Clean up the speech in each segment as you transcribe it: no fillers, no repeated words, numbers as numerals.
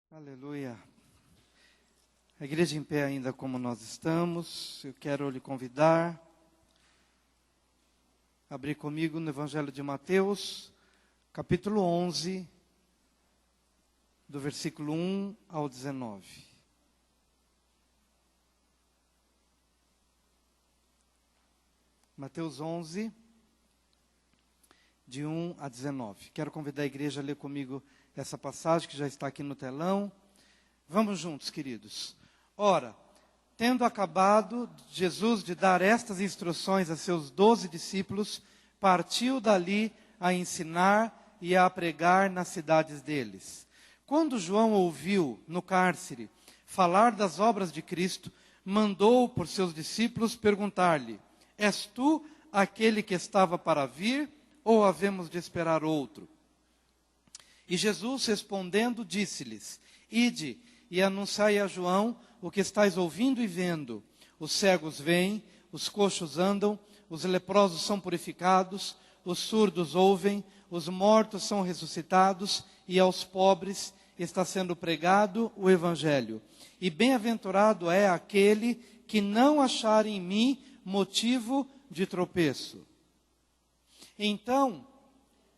Aleluia. A igreja em pé ainda como nós estamos, eu quero lhe convidar a abrir comigo no Evangelho de Mateus, capítulo 11, do versículo 1 ao 19. Mateus 11, de 1 a 19. Quero convidar a igreja a ler comigo essa passagem que já está aqui no telão. Vamos juntos, queridos. Ora, tendo acabado Jesus de dar estas instruções a seus 12 discípulos, partiu dali a ensinar e a pregar nas cidades deles. Quando João ouviu no cárcere falar das obras de Cristo, mandou por seus discípulos perguntar-lhe: És tu aquele que estava para vir, ou havemos de esperar outro? E Jesus respondendo disse-lhes: Ide e anunciai a João o que estáis ouvindo e vendo. Os cegos veem, os coxos andam, os leprosos são purificados, os surdos ouvem, os mortos são ressuscitados, e aos pobres está sendo pregado o Evangelho. E bem-aventurado é aquele que não achar em mim motivo de tropeço. Então,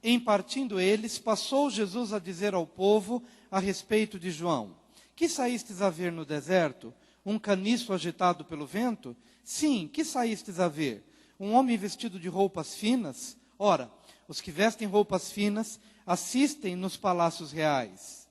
em partindo eles, passou Jesus a dizer ao povo a respeito de João: Que saístes a ver no deserto? Um caniço agitado pelo vento? Sim, que saístes a ver? Um homem vestido de roupas finas? Ora, os que vestem roupas finas assistem nos palácios reais.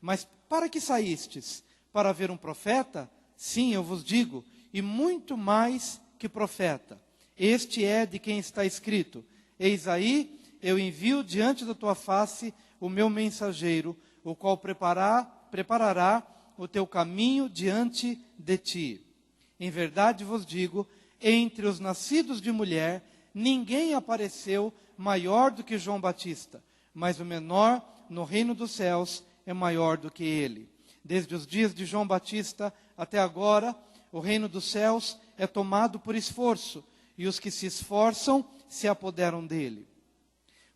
Mas para que saístes? Para ver um profeta? Sim, eu vos digo, e muito mais que profeta. Este é de quem está escrito: Eis aí, eu envio diante da tua face o meu mensageiro, o qual preparará o teu caminho diante de ti. Em verdade vos digo, entre os nascidos de mulher, ninguém apareceu maior do que João Batista, mas o menor no reino dos céus é maior do que ele. Desde os dias de João Batista até agora, o reino dos céus é tomado por esforço, e os que se esforçam se apoderam dele.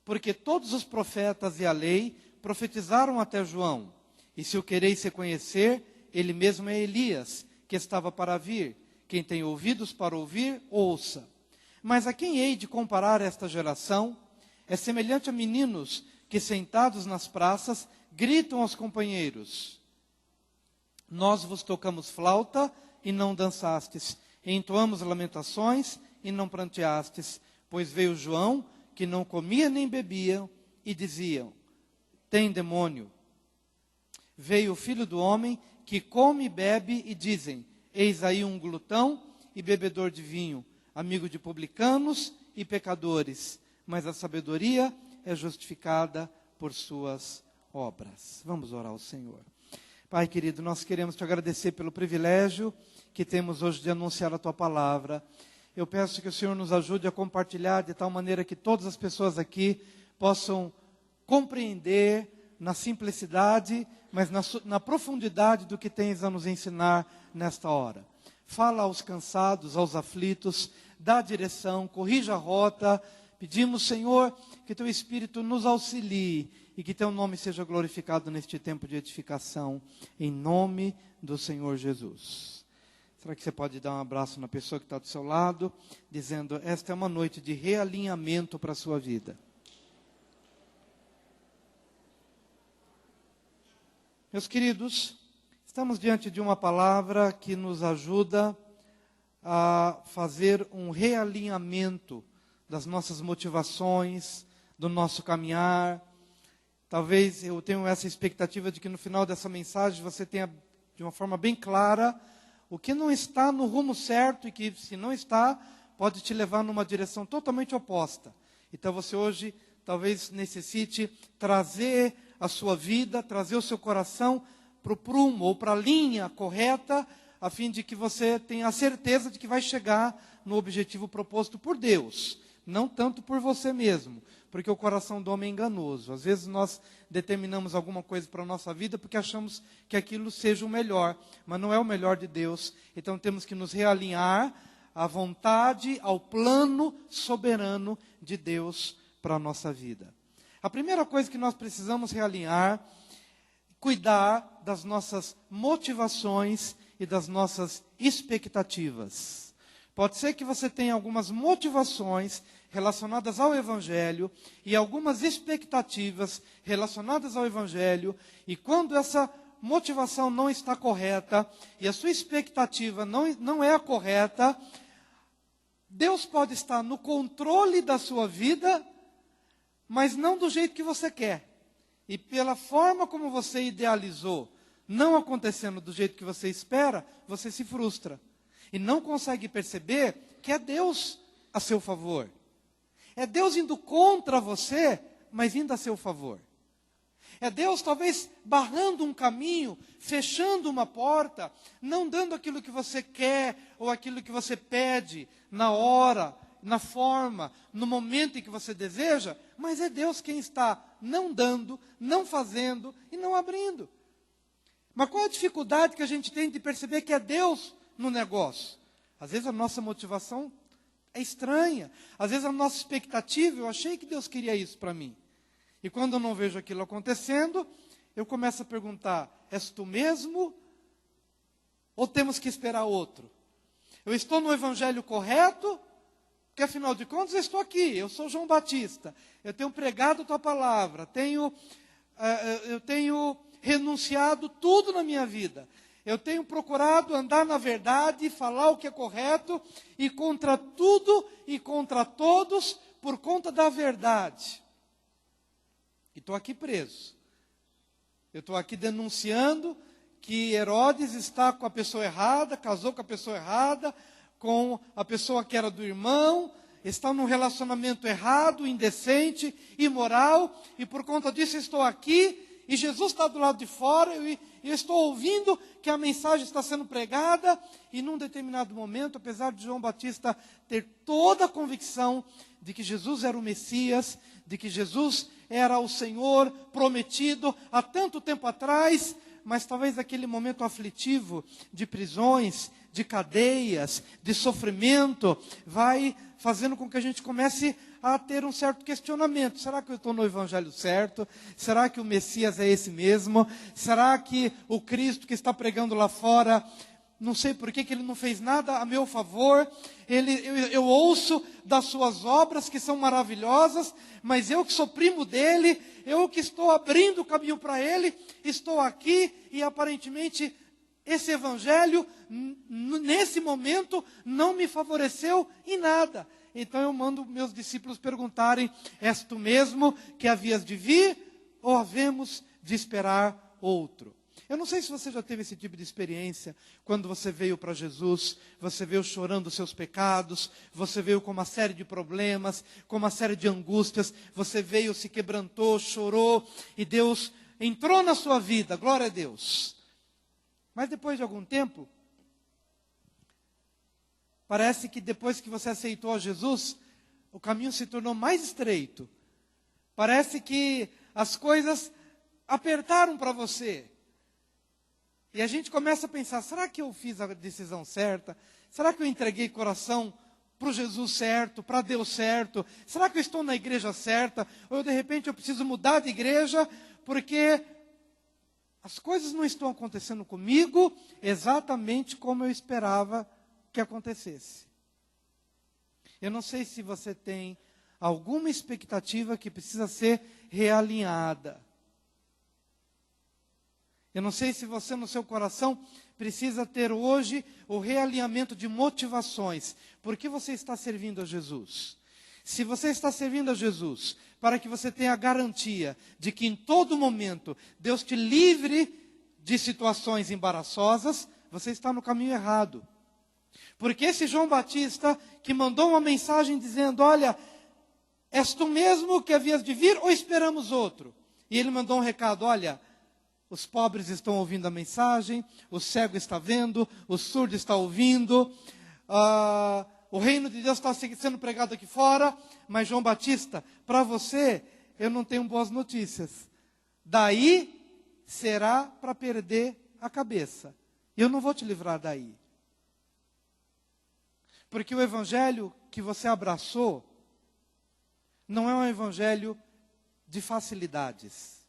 Porque todos os profetas e a lei profetizaram até João. E se o quereis reconhecer, ele mesmo é Elias, que estava para vir. Quem tem ouvidos para ouvir, ouça. Mas a quem hei de comparar esta geração? É semelhante a meninos que, sentados nas praças, gritam aos companheiros: Nós vos tocamos flauta e não dançastes, entoamos lamentações e não pranteastes. Pois veio João, que não comia nem bebia, e diziam: Tem demônio. Veio o Filho do Homem, que come e bebe, e dizem: Eis aí um glutão e bebedor de vinho, amigo de publicanos e pecadores. Mas a sabedoria é justificada por suas obras. Vamos orar ao Senhor. Pai querido, nós queremos te agradecer pelo privilégio que temos hoje de anunciar a tua palavra. Eu peço que o Senhor nos ajude a compartilhar de tal maneira que todas as pessoas aqui possam compreender na simplicidade, mas na profundidade do que tens a nos ensinar nesta hora. Fala aos cansados, aos aflitos, dá direção, corrija a rota. Pedimos, Senhor, que teu Espírito nos auxilie e que teu nome seja glorificado neste tempo de edificação, em nome do Senhor Jesus. Será que você pode dar um abraço na pessoa que está do seu lado, dizendo: esta é uma noite de realinhamento para a sua vida. Meus queridos, estamos diante de uma palavra que nos ajuda a fazer um realinhamento das nossas motivações, do nosso caminhar. Talvez eu tenha essa expectativa de que no final dessa mensagem você tenha, de uma forma bem clara, o que não está no rumo certo e que, se não está, pode te levar numa direção totalmente oposta. Então você hoje talvez necessite trazer a sua vida, trazer o seu coração para o prumo ou para a linha correta, a fim de que você tenha a certeza de que vai chegar no objetivo proposto por Deus, não tanto por você mesmo, porque o coração do homem é enganoso. Às vezes nós determinamos alguma coisa para a nossa vida porque achamos que aquilo seja o melhor, mas não é o melhor de Deus. Então temos que nos realinhar à vontade, ao plano soberano de Deus para a nossa vida. A primeira coisa que nós precisamos realinhar cuidar das nossas motivações e das nossas expectativas. Pode ser que você tenha algumas motivações relacionadas ao Evangelho e algumas expectativas relacionadas ao Evangelho, e quando essa motivação não está correta e a sua expectativa não é a correta, Deus pode estar no controle da sua vida, mas não do jeito que você quer. E pela forma como você idealizou, não acontecendo do jeito que você espera, você se frustra. E não consegue perceber que é Deus a seu favor. É Deus indo contra você, mas indo a seu favor. É Deus talvez barrando um caminho, fechando uma porta, não dando aquilo que você quer ou aquilo que você pede na hora, na forma, no momento em que você deseja, mas é Deus quem está não dando, não fazendo e não abrindo. Mas qual a dificuldade que a gente tem de perceber que é Deus no negócio? Às vezes a nossa motivação é estranha. Às vezes a nossa expectativa, eu achei que Deus queria isso para mim. E quando eu não vejo aquilo acontecendo, eu começo a perguntar, és tu mesmo? Ou temos que esperar outro? Eu estou no evangelho correto? Porque afinal de contas eu estou aqui, eu sou João Batista. Eu tenho pregado a tua palavra, eu tenho renunciado tudo na minha vida. Eu tenho procurado andar na verdade, falar o que é correto, e contra tudo e contra todos, por conta da verdade. E estou aqui preso. Eu estou aqui denunciando que Herodes está com a pessoa errada, casou com a pessoa errada, com a pessoa que era do irmão, está num relacionamento errado, indecente, imoral, e por conta disso estou aqui, e Jesus está do lado de fora, e eu estou ouvindo que a mensagem está sendo pregada, e num determinado momento, apesar de João Batista ter toda a convicção de que Jesus era o Messias, de que Jesus era o Senhor prometido há tanto tempo atrás, mas talvez aquele momento aflitivo de prisões, de cadeias, de sofrimento, vai fazendo com que a gente comece a ter um certo questionamento. Será que eu estou no evangelho certo? Será que o Messias é esse mesmo? Será que o Cristo que está pregando lá fora, não sei por que ele não fez nada a meu favor? Eu ouço das suas obras que são maravilhosas, mas eu que sou primo dele, eu que estou abrindo o caminho para ele, estou aqui e aparentemente esse evangelho, nesse momento, não me favoreceu em nada. Então eu mando meus discípulos perguntarem, és tu mesmo que havias de vir ou havemos de esperar outro? Eu não sei se você já teve esse tipo de experiência, quando você veio para Jesus, você veio chorando os seus pecados, você veio com uma série de problemas, com uma série de angústias, você veio, se quebrantou, chorou, e Deus entrou na sua vida, glória a Deus. Mas depois de algum tempo, parece que depois que você aceitou a Jesus, o caminho se tornou mais estreito. Parece que as coisas apertaram para você. E a gente começa a pensar, será que eu fiz a decisão certa? Será que eu entreguei coração para o Jesus certo, para Deus certo? Será que eu estou na igreja certa? Ou de repente eu preciso mudar de igreja porque as coisas não estão acontecendo comigo exatamente como eu esperava que acontecesse. Eu não sei se você tem alguma expectativa que precisa ser realinhada. Eu não sei se você no seu coração precisa ter hoje o realinhamento de motivações. Por que você está servindo a Jesus? Se você está servindo a Jesus para que você tenha a garantia de que em todo momento Deus te livre de situações embaraçosas, você está no caminho errado. Porque esse João Batista que mandou uma mensagem dizendo, olha, és tu mesmo que havias de vir ou esperamos outro? E ele mandou um recado, olha, os pobres estão ouvindo a mensagem, o cego está vendo, o surdo está ouvindo, o reino de Deus está sendo pregado aqui fora, mas João Batista, para você, eu não tenho boas notícias. Daí será para perder a cabeça. Eu não vou te livrar daí. Porque o evangelho que você abraçou não é um evangelho de facilidades.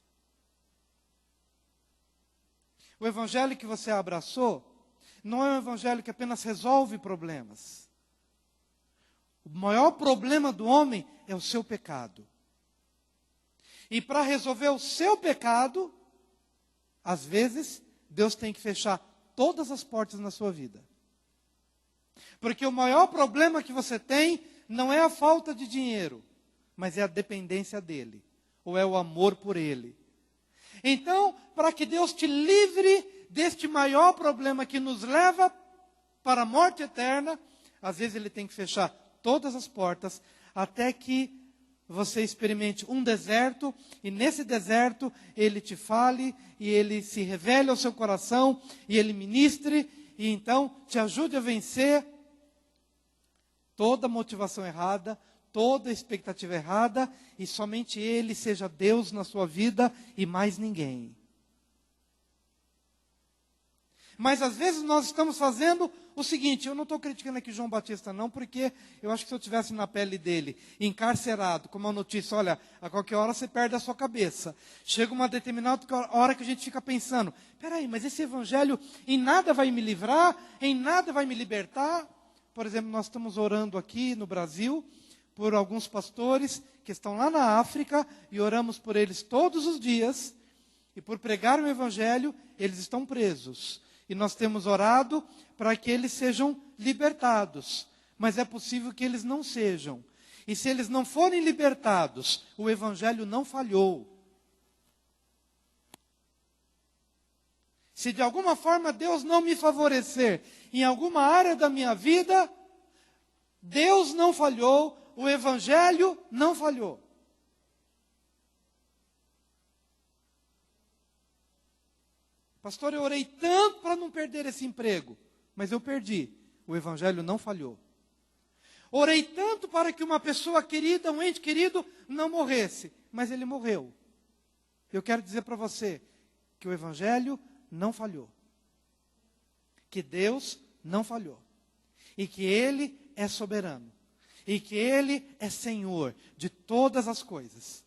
O evangelho que você abraçou não é um evangelho que apenas resolve problemas. O maior problema do homem é o seu pecado. E para resolver o seu pecado, às vezes, Deus tem que fechar todas as portas na sua vida. Porque o maior problema que você tem não é a falta de dinheiro, mas é a dependência dele, ou é o amor por ele. Então, para que Deus te livre deste maior problema que nos leva para a morte eterna, às vezes ele tem que fechar todas as portas, até que você experimente um deserto, e nesse deserto ele te fale, e ele se revele ao seu coração, e ele ministre, e então te ajude a vencer toda motivação errada, toda expectativa errada, e somente ele seja Deus na sua vida e mais ninguém. Mas às vezes nós estamos fazendo o seguinte, eu não estou criticando aqui João Batista não, porque eu acho que se eu estivesse na pele dele, encarcerado, com uma notícia, olha, a qualquer hora você perde a sua cabeça. Chega uma determinada hora que a gente fica pensando, peraí, mas esse evangelho em nada vai me livrar, em nada vai me libertar. Por exemplo, nós estamos orando aqui no Brasil, por alguns pastores que estão lá na África, e oramos por eles todos os dias, e por pregar o evangelho, eles estão presos. E nós temos orado para que eles sejam libertados. Mas é possível que eles não sejam. E se eles não forem libertados, o evangelho não falhou. Se de alguma forma Deus não me favorecer em alguma área da minha vida, Deus não falhou, o evangelho não falhou. Pastor, eu orei tanto para não perder esse emprego, mas eu perdi. O evangelho não falhou. Orei tanto para que uma pessoa querida, um ente querido, não morresse, mas ele morreu. Eu quero dizer para você que o evangelho não falhou. Que Deus não falhou. E que Ele é soberano. E que Ele é Senhor de todas as coisas.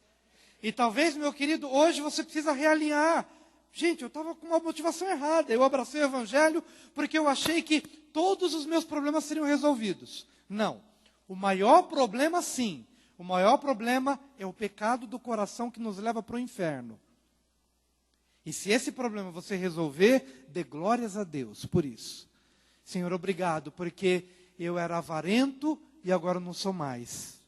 E talvez, meu querido, hoje você precisa realinhar. Gente, eu estava com uma motivação errada. Eu abracei o evangelho porque eu achei que todos os meus problemas seriam resolvidos. Não. O maior problema, sim. O maior problema é o pecado do coração que nos leva para o inferno. E se esse problema você resolver, dê glórias a Deus por isso. Senhor, obrigado, porque eu era avarento e agora não sou mais.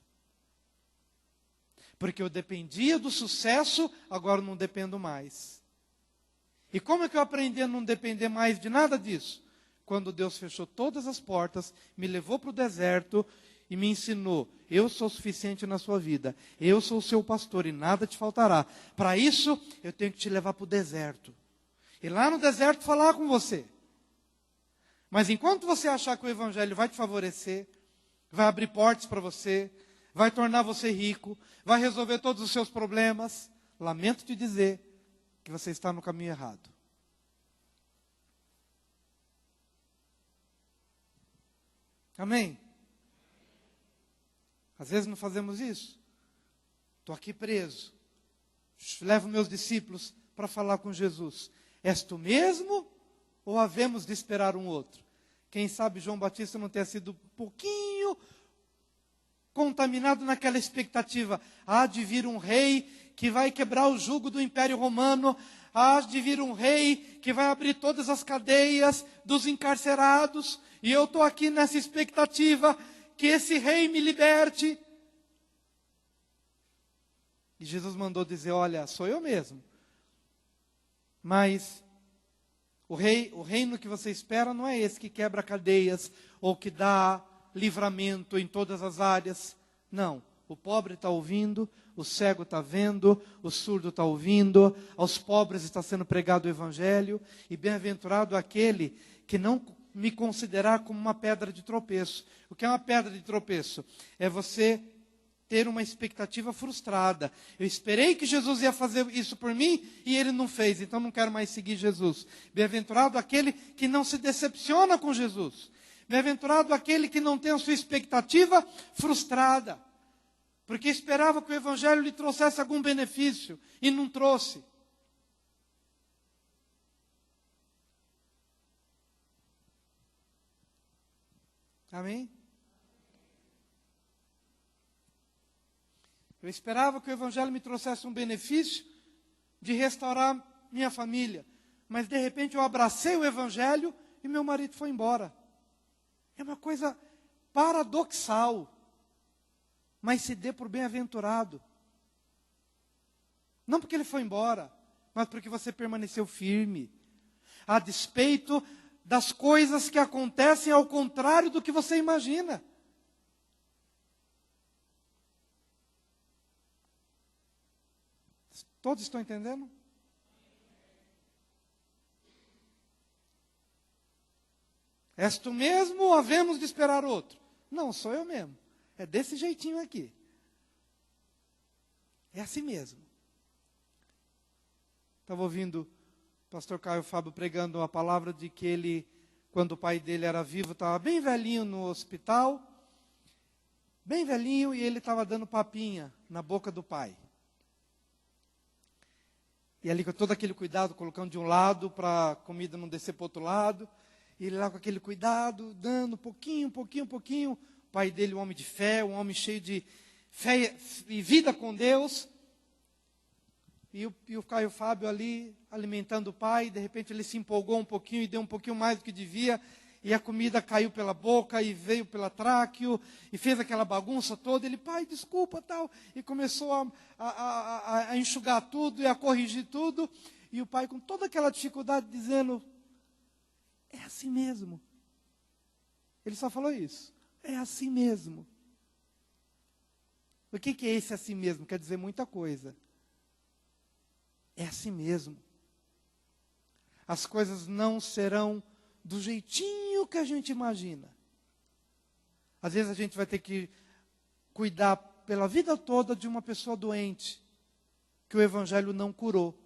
Porque eu dependia do sucesso, agora não dependo mais. E como é que eu aprendi a não depender mais de nada disso? Quando Deus fechou todas as portas, me levou para o deserto e me ensinou, eu sou suficiente na sua vida, eu sou o seu pastor e nada te faltará. Para isso, eu tenho que te levar para o deserto. E lá no deserto falar com você. Mas enquanto você achar que o evangelho vai te favorecer, vai abrir portas para você, vai tornar você rico, vai resolver todos os seus problemas, lamento te dizer que você está no caminho errado. Amém? Às vezes não fazemos isso. Estou aqui preso. Levo meus discípulos para falar com Jesus. És tu mesmo ou havemos de esperar um outro? Quem sabe João Batista não tenha sido um pouquinho contaminado naquela expectativa. Há de vir um rei que vai quebrar o jugo do Império Romano. Há de vir um rei que vai abrir todas as cadeias dos encarcerados. E eu estou aqui nessa expectativa que esse rei me liberte. E Jesus mandou dizer, olha, sou eu mesmo. Mas o reino que você espera não é esse que quebra cadeias ou que dá livramento em todas as áreas. Não, o pobre está ouvindo, o cego está vendo, o surdo está ouvindo, aos pobres está sendo pregado o evangelho, e bem-aventurado aquele que não me considerar como uma pedra de tropeço. O que é uma pedra de tropeço? É você ter uma expectativa frustrada. Eu esperei que Jesus ia fazer isso por mim e ele não fez, então não quero mais seguir Jesus. Bem-aventurado aquele que não se decepciona com Jesus. Bem-aventurado aquele que não tem a sua expectativa frustrada, porque esperava que o evangelho lhe trouxesse algum benefício e não trouxe. Amém? Eu esperava que o Evangelho me trouxesse um benefício de restaurar minha família. Mas, de repente, eu abracei o Evangelho e meu marido foi embora. É uma coisa paradoxal. Mas se dê por bem-aventurado. Não porque ele foi embora, mas porque você permaneceu firme. A despeito das coisas que acontecem ao contrário do que você imagina. Todos estão entendendo? És tu mesmo ou havemos de esperar outro? Não, sou eu mesmo. É desse jeitinho aqui. É assim mesmo. Estava ouvindo o pastor Caio Fábio pregando uma palavra de que ele, quando o pai dele era vivo, estava bem velhinho no hospital. Bem velhinho, e ele estava dando papinha na boca do pai. E ali com todo aquele cuidado, colocando de um lado para a comida não descer para o outro lado. E ele lá com aquele cuidado, dando pouquinho. O pai dele, um homem de fé, um homem cheio de fé e vida com Deus. E o Caio Fábio ali, alimentando o pai. De repente ele se empolgou um pouquinho e deu um pouquinho mais do que devia. E a comida caiu pela boca e veio pela tráqueo. E fez aquela bagunça toda. Ele, pai, desculpa, tal. E começou a enxugar tudo e a corrigir tudo. E o pai, com toda aquela dificuldade, dizendo, é assim mesmo. Ele só falou isso. É assim mesmo. O que é esse assim mesmo? Quer dizer muita coisa. É assim mesmo. As coisas não serão do jeitinho que a gente imagina. Às vezes a gente vai ter que cuidar pela vida toda de uma pessoa doente, que o Evangelho não curou.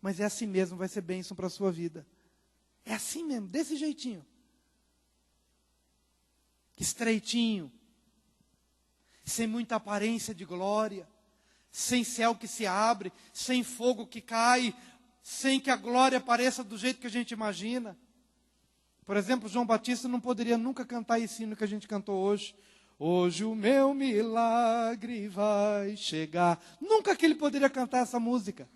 Mas é assim mesmo, vai ser bênção para a sua vida. É assim mesmo, desse jeitinho. Estreitinho. Sem muita aparência de glória. Sem céu que se abre. Sem fogo que cai. Sem que a glória apareça do jeito que a gente imagina. Por exemplo, João Batista não poderia nunca cantar esse hino que a gente cantou hoje. Hoje o meu milagre vai chegar. Nunca que ele poderia cantar essa música.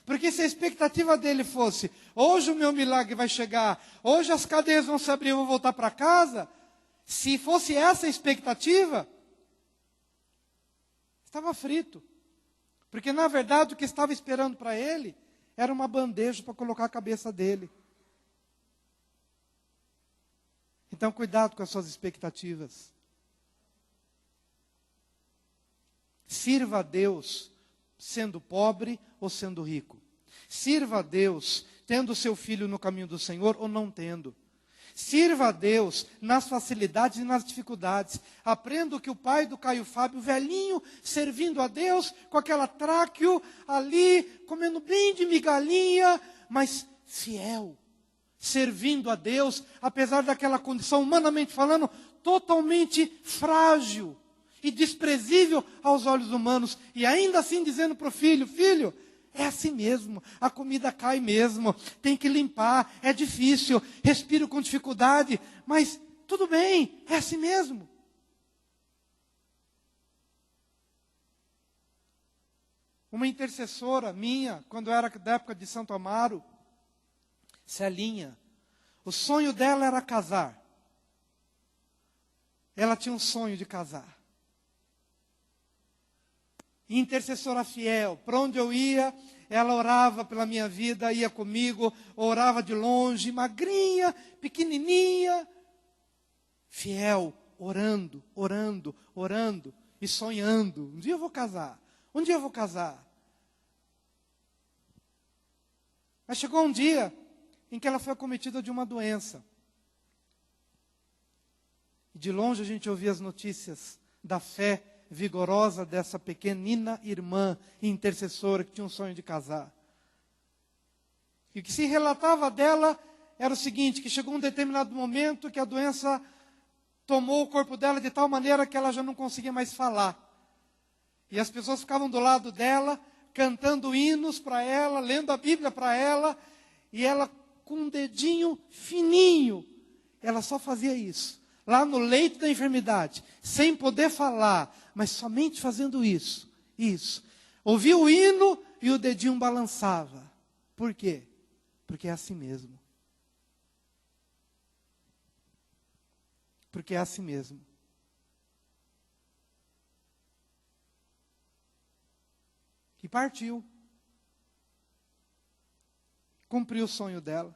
Porque se a expectativa dele fosse, hoje o meu milagre vai chegar, hoje as cadeias vão se abrir e eu vou voltar para casa, se fosse essa a expectativa, estava frito. Porque na verdade o que estava esperando para ele era uma bandeja para colocar a cabeça dele. Então cuidado com as suas expectativas. Sirva a Deus sendo pobre ou sendo rico. Sirva a Deus tendo seu filho no caminho do Senhor ou não tendo. Sirva a Deus nas facilidades e nas dificuldades. Aprenda o que o pai do Caio Fábio, velhinho, servindo a Deus, com aquela tráqueo ali, comendo bem de migalhinha, mas fiel, servindo a Deus, apesar daquela condição, humanamente falando, totalmente frágil e desprezível aos olhos humanos. E ainda assim dizendo para o filho, filho, é assim mesmo, a comida cai mesmo, tem que limpar, é difícil, respiro com dificuldade, mas tudo bem, é assim mesmo. Uma intercessora minha, quando eu era da época de Santo Amaro, Celinha, o sonho dela era casar. Ela tinha um sonho de casar. Intercessora fiel, para onde eu ia, ela orava pela minha vida, ia comigo, orava de longe, magrinha, pequenininha, fiel, orando e sonhando. Um dia eu vou casar, Mas chegou um dia em que ela foi acometida de uma doença. E de longe a gente ouvia as notícias da fé vigorosa dessa pequenina irmã intercessora que tinha um sonho de casar. E o que se relatava dela era o seguinte, que chegou um determinado momento que a doença tomou o corpo dela de tal maneira que ela já não conseguia mais falar. E as pessoas ficavam do lado dela, cantando hinos para ela, lendo a Bíblia para ela, e ela com um dedinho fininho, ela só fazia isso. lá no leito da enfermidade, sem poder falar, mas somente fazendo isso. Ouvia o hino e o dedinho balançava. Por quê? Porque é assim mesmo. Porque é assim mesmo. E partiu. Cumpriu o sonho dela.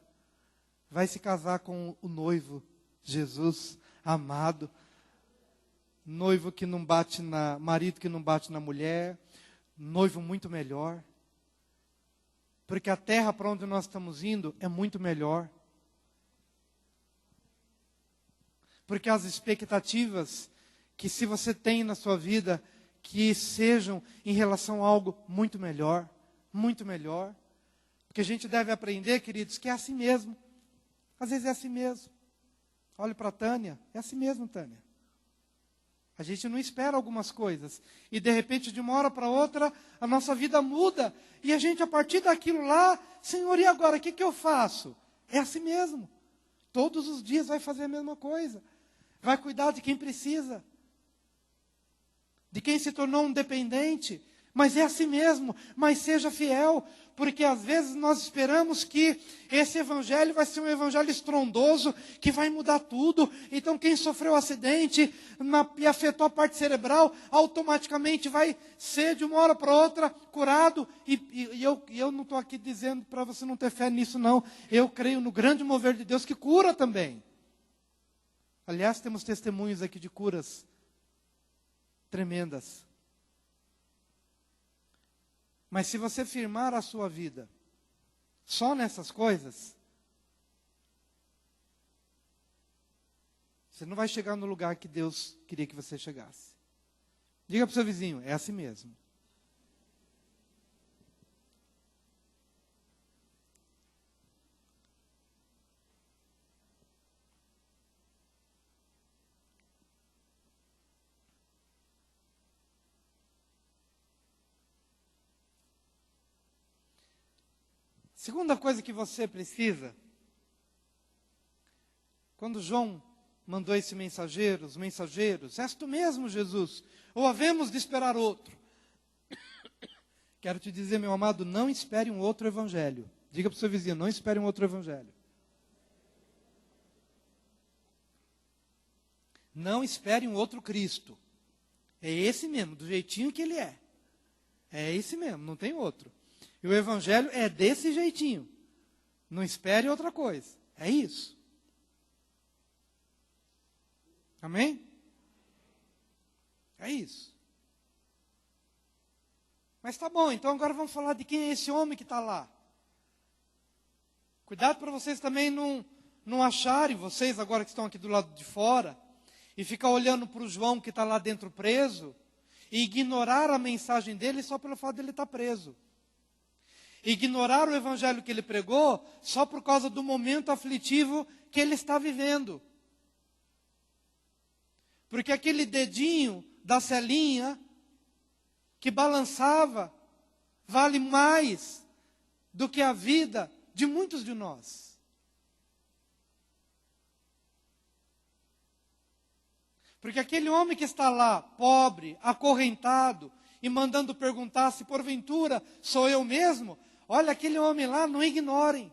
Vai se casar com o noivo, Jesus, amado. Noivo que não bate marido que não bate na mulher. Noivo muito melhor. Porque a terra para onde nós estamos indo é muito melhor. Porque as expectativas que se você tem na sua vida, que sejam em relação a algo muito melhor. Muito melhor. Porque a gente deve aprender, queridos, que é assim mesmo. Às vezes é assim mesmo. Olhe para a Tânia, é assim mesmo, Tânia. A gente não espera algumas coisas. E de repente, de uma hora para outra, a nossa vida muda. E a gente, a partir daquilo lá, Senhor, e agora? O que eu faço? É assim mesmo. Todos os dias vai fazer a mesma coisa. Vai cuidar de quem precisa. De quem se tornou um dependente. Mas é assim mesmo. Mas seja fiel. Porque às vezes nós esperamos que esse evangelho vai ser um evangelho estrondoso, que vai mudar tudo. Então quem sofreu um acidente e afetou a parte cerebral, automaticamente vai ser de uma hora para outra curado. E eu não estou aqui dizendo para você não ter fé nisso, não. Eu creio no grande mover de Deus que cura também. Aliás, temos testemunhos aqui de curas tremendas. Mas se você firmar a sua vida só nessas coisas, você não vai chegar no lugar que Deus queria que você chegasse. Diga para o seu vizinho, é assim mesmo. Segunda coisa que você precisa, quando João mandou esse mensageiro, os mensageiros, és tu mesmo, Jesus, ou havemos de esperar outro? Quero te dizer, meu amado, não espere um outro evangelho. Diga para o seu vizinho, não espere um outro evangelho. Não espere um outro Cristo. É esse mesmo, do jeitinho que ele é. É esse mesmo, não tem outro. E o evangelho é desse jeitinho. Não espere outra coisa. É isso. Amém? É isso. Mas tá bom, então agora vamos falar de quem é esse homem que está lá. Cuidado para vocês também não acharem, vocês agora que estão aqui do lado de fora, e ficar olhando para o João que está lá dentro preso, e ignorar a mensagem dele só pelo fato de ele estar preso. Ignorar o evangelho que ele pregou só por causa do momento aflitivo que ele está vivendo. Porque aquele dedinho da celinha que balançava vale mais do que a vida de muitos de nós. Porque aquele homem que está lá, pobre, acorrentado, e mandando perguntar se porventura sou eu mesmo, olha, aquele homem lá, não ignorem.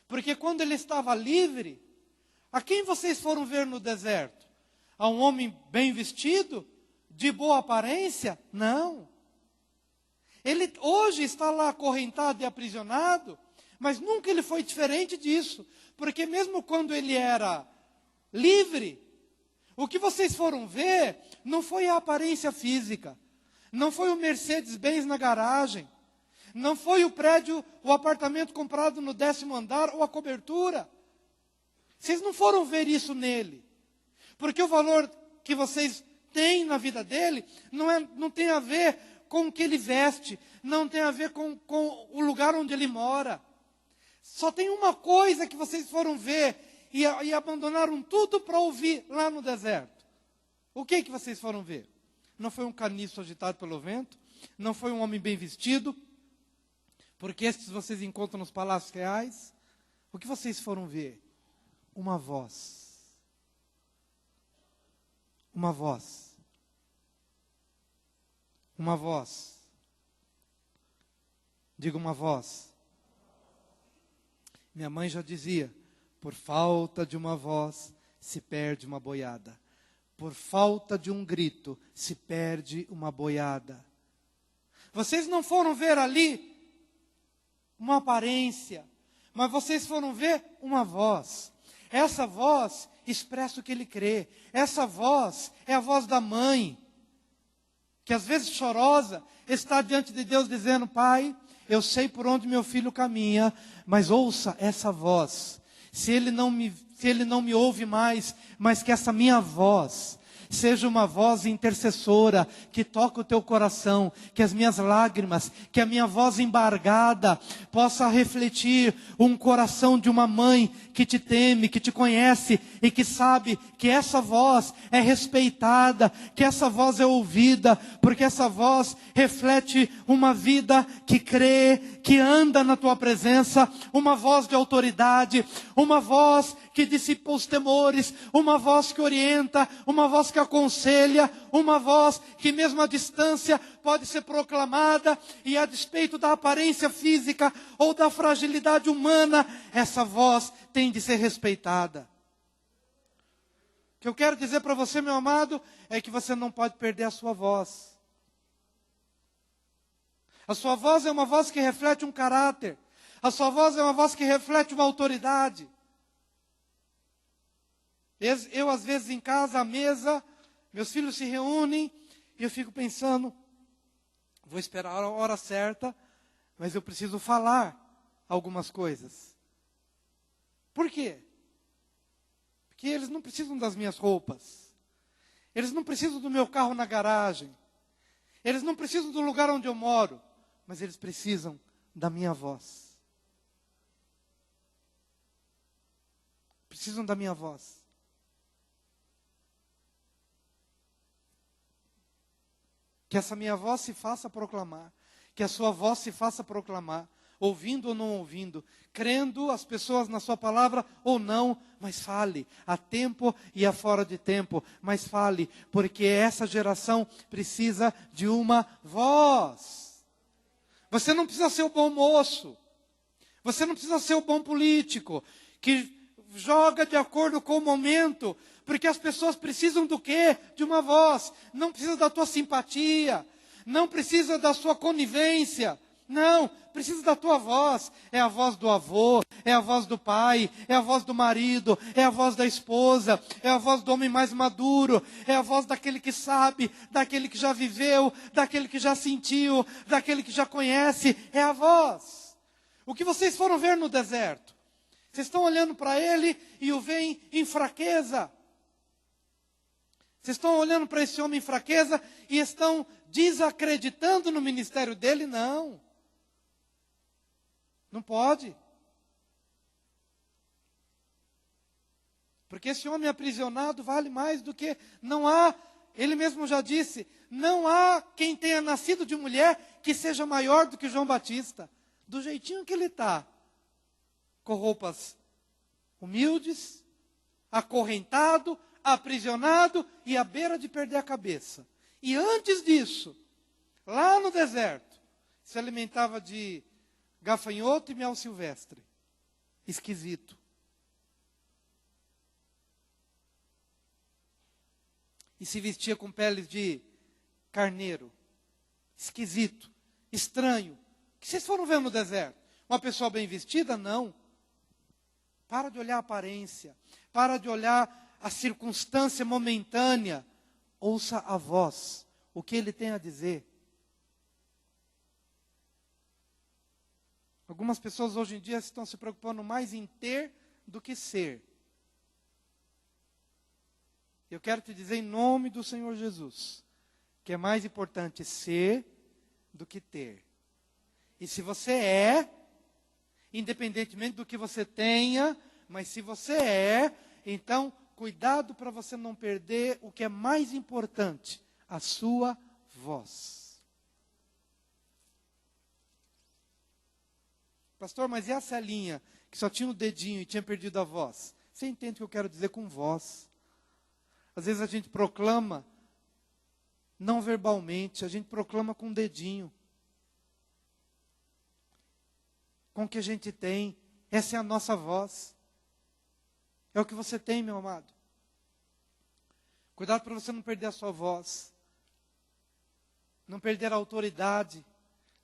Porque quando ele estava livre, a quem vocês foram ver no deserto? A um homem bem vestido? De boa aparência? Não. Ele hoje está lá acorrentado e aprisionado, mas nunca ele foi diferente disso. Porque mesmo quando ele era livre, o que vocês foram ver não foi a aparência física. Não foi o Mercedes-Benz na garagem. Não foi o prédio, o apartamento comprado no 10º andar ou a cobertura. Vocês não foram ver isso nele. Porque o valor que vocês têm na vida dele não tem a ver com o que ele veste. Não tem a ver com o lugar onde ele mora. Só tem uma coisa que vocês foram ver e abandonaram tudo para ouvir lá no deserto. O que vocês foram ver? Não foi um caniço agitado pelo vento, não foi um homem bem vestido, porque esses vocês encontram nos palácios reais. O que vocês foram ver? uma voz. Uma voz. Uma voz. Diga uma voz. Minha mãe já dizia, por falta de uma voz, se perde uma boiada. Por falta de um grito, se perde uma boiada. Vocês não foram ver ali uma aparência, mas vocês foram ver uma voz. Essa voz expressa o que ele crê. Essa voz é a voz da mãe, que às vezes chorosa, está diante de Deus dizendo, Pai, eu sei por onde meu filho caminha, mas ouça essa voz. Se ele não me ouve mais, mas que essa minha voz seja uma voz intercessora, que toca o teu coração, que as minhas lágrimas, que a minha voz embargada, possa refletir um coração de uma mãe que te teme, que te conhece, e que sabe que essa voz é respeitada, que essa voz é ouvida, porque essa voz reflete uma vida que crê, que anda na tua presença, uma voz de autoridade, uma voz que dissipa os temores, uma voz que orienta, uma voz que aconselha, uma voz que mesmo à distância pode ser proclamada, e a despeito da aparência física ou da fragilidade humana, essa voz tem de ser respeitada. O que eu quero dizer para você, meu amado, é que você não pode perder a sua voz. A sua voz é uma voz que reflete um caráter. A sua voz é uma voz que reflete uma autoridade. Eu, às vezes, em casa, à mesa, meus filhos se reúnem, e eu fico pensando, vou esperar a hora certa, mas eu preciso falar algumas coisas. Por quê? Porque eles não precisam das minhas roupas. Eles não precisam do meu carro na garagem. Eles não precisam do lugar onde eu moro. Mas eles precisam da minha voz. Precisam da minha voz. Que essa minha voz se faça proclamar. Que a sua voz se faça proclamar. Ouvindo ou não ouvindo. Crendo as pessoas na sua palavra ou não. Mas fale. A tempo e a fora de tempo. Mas fale. Porque essa geração precisa de uma voz. Você não precisa ser o bom moço. Você não precisa ser o bom político. Que joga de acordo com o momento. Porque as pessoas precisam do quê? De uma voz. Não precisa da tua simpatia. Não precisa da sua conivência. Não, precisa da tua voz. É a voz do avô, é a voz do pai, é a voz do marido, é a voz da esposa, é a voz do homem mais maduro, é a voz daquele que sabe, daquele que já viveu, daquele que já sentiu, daquele que já conhece. É a voz. O que vocês foram ver no deserto? Vocês estão olhando para ele e o veem em fraqueza. Vocês estão olhando para esse homem em fraqueza e estão desacreditando no ministério dele? Não. Não pode. Porque esse homem aprisionado vale mais do que... Não há, ele mesmo já disse, não há quem tenha nascido de mulher que seja maior do que João Batista. Do jeitinho que ele está. Com roupas humildes, acorrentado, aprisionado e à beira de perder a cabeça. E antes disso, lá no deserto, se alimentava de gafanhoto e mel silvestre. Esquisito. E se vestia com peles de carneiro. Esquisito. Estranho. O que vocês foram ver no deserto? Uma pessoa bem vestida? Não. Para de olhar a aparência. Para de olhar a circunstância momentânea. Ouça a voz. O que ele tem a dizer. Algumas pessoas hoje em dia estão se preocupando mais em ter do que ser. Eu quero te dizer em nome do Senhor Jesus, que é mais importante ser do que ter. E se você é, independentemente do que você tenha, mas se você é, então cuidado para você não perder o que é mais importante, a sua voz. Pastor, mas e a Celinha, que só tinha o dedinho e tinha perdido a voz? Você entende o que eu quero dizer com voz? Às vezes a gente proclama, não verbalmente, a gente proclama com o dedinho. Com o que a gente tem. Essa é a nossa voz. É o que você tem, meu amado. Cuidado para você não perder a sua voz. Não perder a autoridade.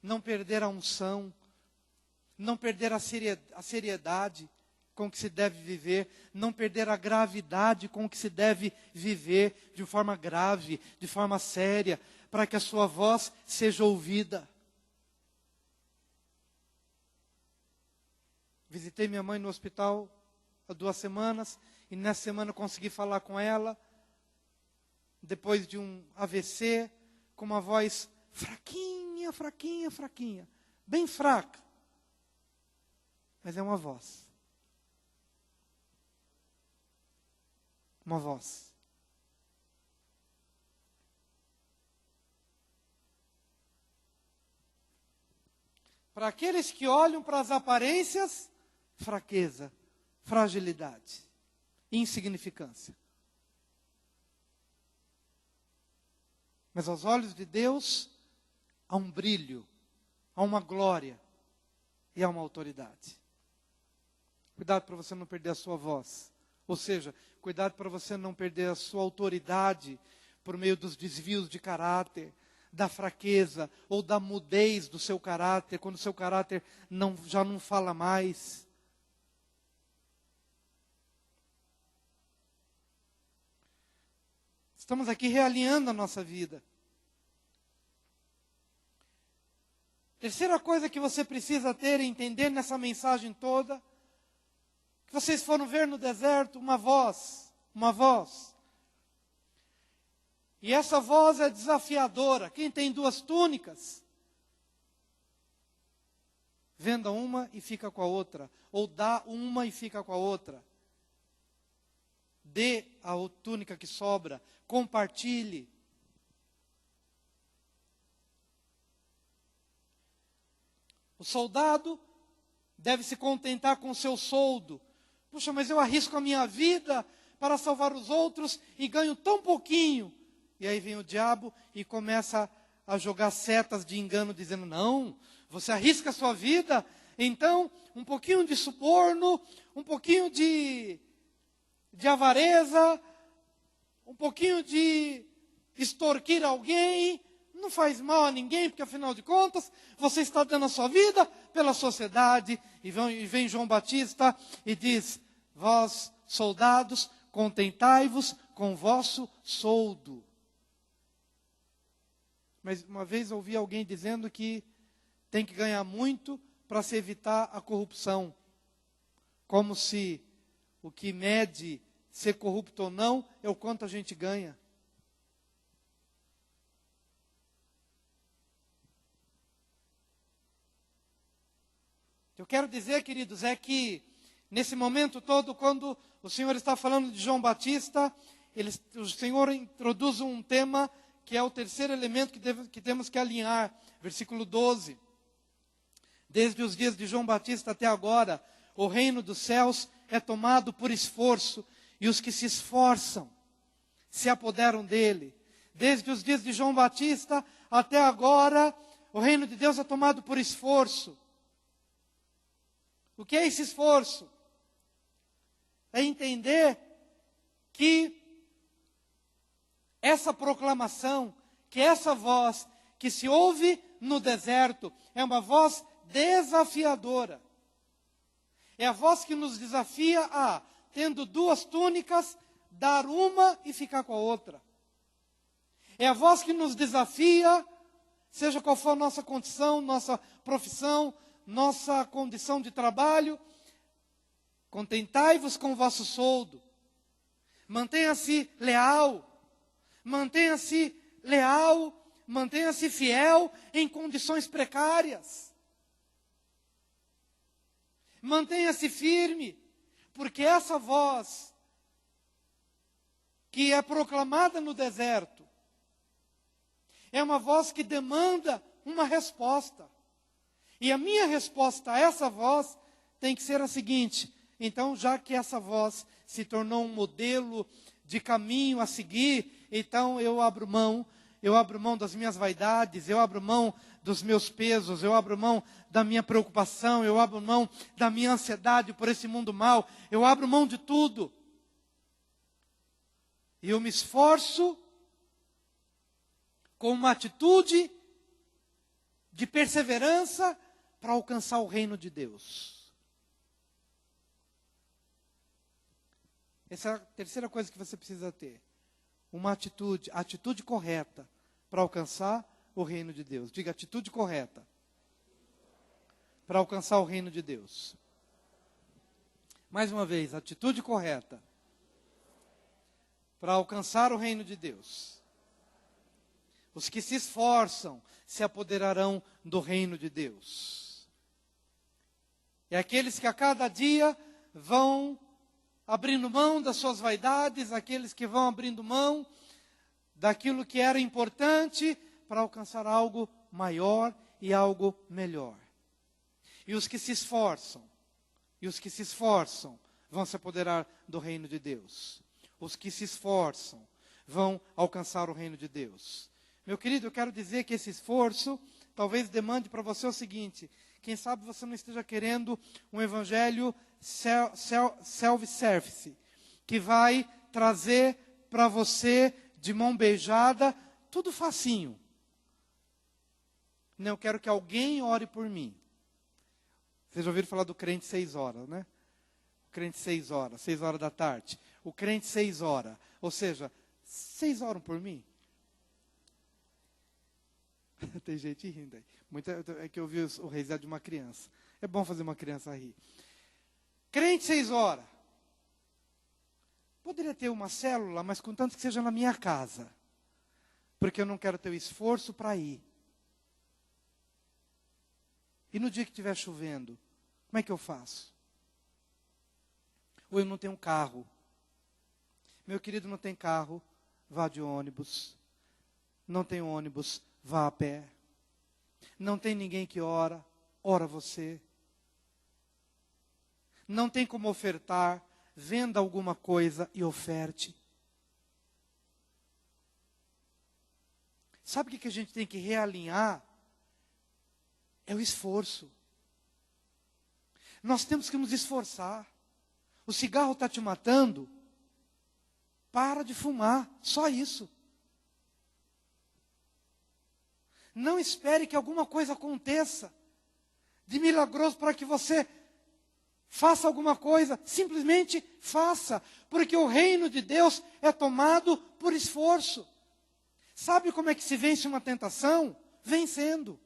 Não perder a unção. Não perder a seriedade com que se deve viver. Não perder a gravidade com que se deve viver de forma grave, de forma séria, para que a sua voz seja ouvida. Visitei minha mãe no hospital há 2 semanas, e nessa semana consegui falar com ela, depois de um AVC, com uma voz fraquinha, fraquinha, fraquinha, bem fraca, mas é uma voz. Uma voz. Para aqueles que olham para as aparências, fraqueza, fragilidade, insignificância. Mas aos olhos de Deus, há um brilho, há uma glória e há uma autoridade. Cuidado para você não perder a sua voz. Ou seja, cuidado para você não perder a sua autoridade por meio dos desvios de caráter, da fraqueza ou da mudez do seu caráter, quando o seu caráter já não fala mais. Estamos aqui realinhando a nossa vida. Terceira coisa que você precisa ter e entender nessa mensagem toda, que vocês foram ver no deserto, uma voz, uma voz. E essa voz é desafiadora. Quem tem 2 túnicas, venda uma e fica com a outra, ou dá uma e fica com a outra. Dê a túnica que sobra, compartilhe. O soldado deve se contentar com o seu soldo. Puxa, mas eu arrisco a minha vida para salvar os outros e ganho tão pouquinho. E aí vem o diabo e começa a jogar setas de engano, dizendo, não, você arrisca a sua vida, então um pouquinho de suborno, um pouquinho de avareza, um pouquinho de extorquir alguém, não faz mal a ninguém, porque afinal de contas, você está dando a sua vida pela sociedade. E vem João Batista e diz, vós soldados, contentai-vos com vosso soldo. Mas uma vez ouvi alguém dizendo que tem que ganhar muito para se evitar a corrupção. Como se o que mede ser corrupto ou não é o quanto a gente ganha. Eu quero dizer, queridos, é que nesse momento todo, quando o Senhor está falando de João Batista, o Senhor introduz um tema que é o terceiro elemento que temos que alinhar. Versículo 12. Desde os dias de João Batista até agora, o reino dos céus é tomado por esforço, e os que se esforçam se apoderam dele. Desde os dias de João Batista até agora, o reino de Deus é tomado por esforço. O que é esse esforço? É entender que essa proclamação, que essa voz que se ouve no deserto, é uma voz desafiadora. É a voz que nos desafia a, tendo 2 túnicas, dar uma e ficar com a outra. É a voz que nos desafia, seja qual for a nossa condição, nossa profissão, nossa condição de trabalho, contentai-vos com o vosso soldo. Mantenha-se leal. Mantenha-se leal, mantenha-se fiel em condições precárias. Mantenha-se firme, porque essa voz que é proclamada no deserto é uma voz que demanda uma resposta. E a minha resposta a essa voz tem que ser a seguinte: Então, já que essa voz se tornou um modelo de caminho a seguir, então eu abro mão das minhas vaidades, eu abro mão dos meus pesos, eu abro mão da minha preocupação, eu abro mão da minha ansiedade por esse mundo mau, eu abro mão de tudo. E eu me esforço com uma atitude de perseverança para alcançar o reino de Deus. Essa é a terceira coisa que você precisa ter. Uma atitude, a atitude correta para alcançar o reino de Deus. Diga, atitude correta para alcançar o reino de Deus. Mais uma vez, atitude correta para alcançar o reino de Deus. Os que se esforçam se apoderarão do reino de Deus. E aqueles que a cada dia vão abrindo mão das suas vaidades, aqueles que vão abrindo mão daquilo que era importante para alcançar algo maior e algo melhor. E os que se esforçam, vão se apoderar do reino de Deus. Os que se esforçam vão alcançar o reino de Deus. Meu querido, eu quero dizer que esse esforço talvez demande para você o seguinte: quem sabe você não esteja querendo um evangelho self-service, que vai trazer para você de mão beijada tudo facinho. Não, eu quero que alguém ore por mim. Vocês já ouviram falar do crente 6 horas, né? O crente 6 horas, 6 horas da tarde. O crente 6 horas. Ou seja, 6 oram por mim? Tem gente rindo aí. É que eu vi o risado de uma criança. É bom fazer uma criança rir. Crente 6 horas. Poderia ter uma célula, mas contanto que seja na minha casa. Porque eu não quero ter o esforço para ir. E no dia que estiver chovendo, como é que eu faço? Ou eu não tenho carro. Meu querido, não tem carro, vá de ônibus. Não tem ônibus, vá a pé. Não tem ninguém que ora você. Não tem como ofertar, venda alguma coisa e oferte. Sabe o que a gente tem que realinhar? É o esforço. Nós temos que nos esforçar. O cigarro está te matando? Para de fumar, só isso. Não espere que alguma coisa aconteça de milagroso para que você faça alguma coisa. Simplesmente faça, porque o reino de Deus é tomado por esforço. Sabe como é que se vence uma tentação? Vencendo.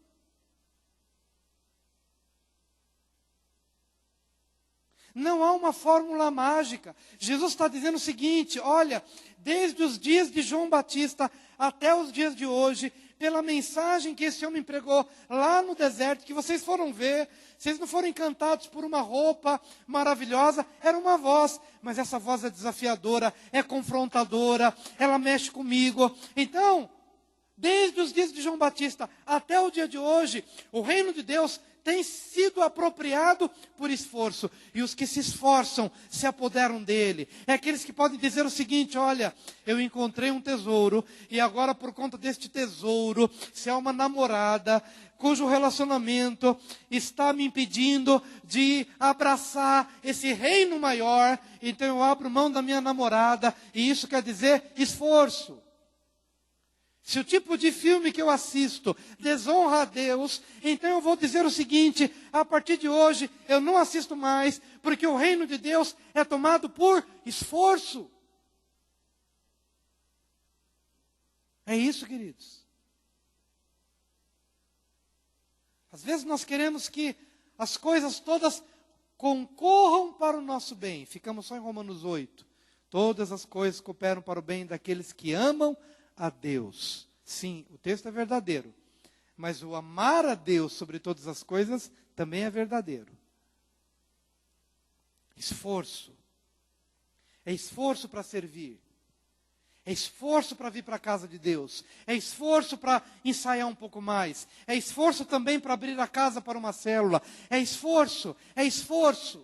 Não há uma fórmula mágica. Jesus está dizendo o seguinte: olha, desde os dias de João Batista até os dias de hoje, pela mensagem que esse homem pregou lá no deserto, que vocês foram ver, vocês não foram encantados por uma roupa maravilhosa, era uma voz, mas essa voz é desafiadora, é confrontadora, ela mexe comigo. Então, desde os dias de João Batista até o dia de hoje, o reino de Deus tem sido apropriado por esforço. E os que se esforçam se apoderam dele. É aqueles que podem dizer o seguinte: olha, eu encontrei um tesouro, e agora por conta deste tesouro, se há uma namorada cujo relacionamento está me impedindo de abraçar esse reino maior, então eu abro mão da minha namorada, e isso quer dizer esforço. Se o tipo de filme que eu assisto desonra a Deus, então eu vou dizer o seguinte: a partir de hoje eu não assisto mais, porque o reino de Deus é tomado por esforço. É isso, queridos. Às vezes nós queremos que as coisas todas concorram para o nosso bem. Ficamos só em Romanos 8. Todas as coisas cooperam para o bem daqueles que amam a Deus. Sim, o texto é verdadeiro. Mas o amar a Deus sobre todas as coisas também é verdadeiro. Esforço. É esforço para servir. É esforço para vir para a casa de Deus. É esforço para ensaiar um pouco mais. É esforço também para abrir a casa para uma célula. É esforço, é esforço.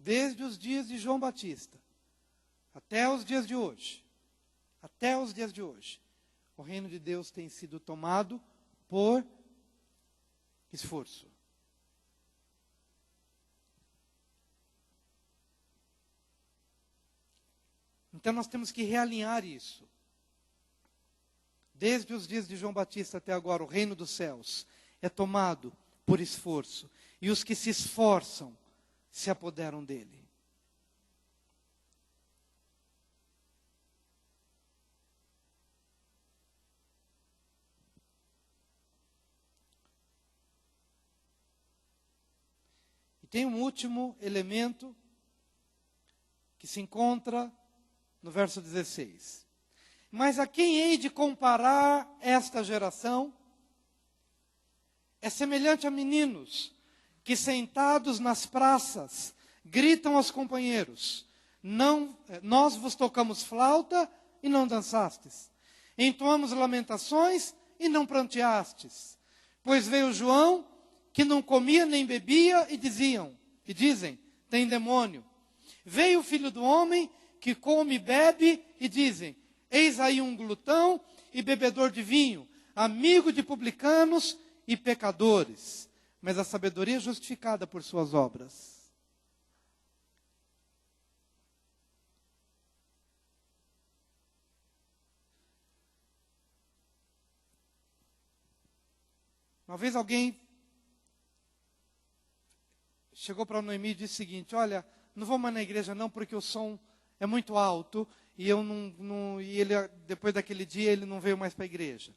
desde os dias de João Batista, até os dias de hoje, o reino de Deus tem sido tomado por esforço. Então nós temos que realinhar isso. Desde os dias de João Batista até agora, o reino dos céus é tomado por esforço. E os que se esforçam se apoderam dele. E tem um último elemento que se encontra no verso 16. Mas a quem hei de comparar esta geração? É semelhante a meninos que sentados nas praças gritam aos companheiros: nós vos tocamos flauta e não dançastes. Entoamos lamentações e não pranteastes. Pois veio João, que não comia nem bebia, e dizem, tem demônio. Veio o Filho do Homem, que come e bebe, e dizem, eis aí um glutão e bebedor de vinho, amigo de publicanos e pecadores. Mas a sabedoria é justificada por suas obras. Uma vez alguém chegou para Noemi e disse o seguinte: olha, não vou mais na igreja não, porque o som é muito alto, e ele, depois daquele dia, ele não veio mais para a igreja.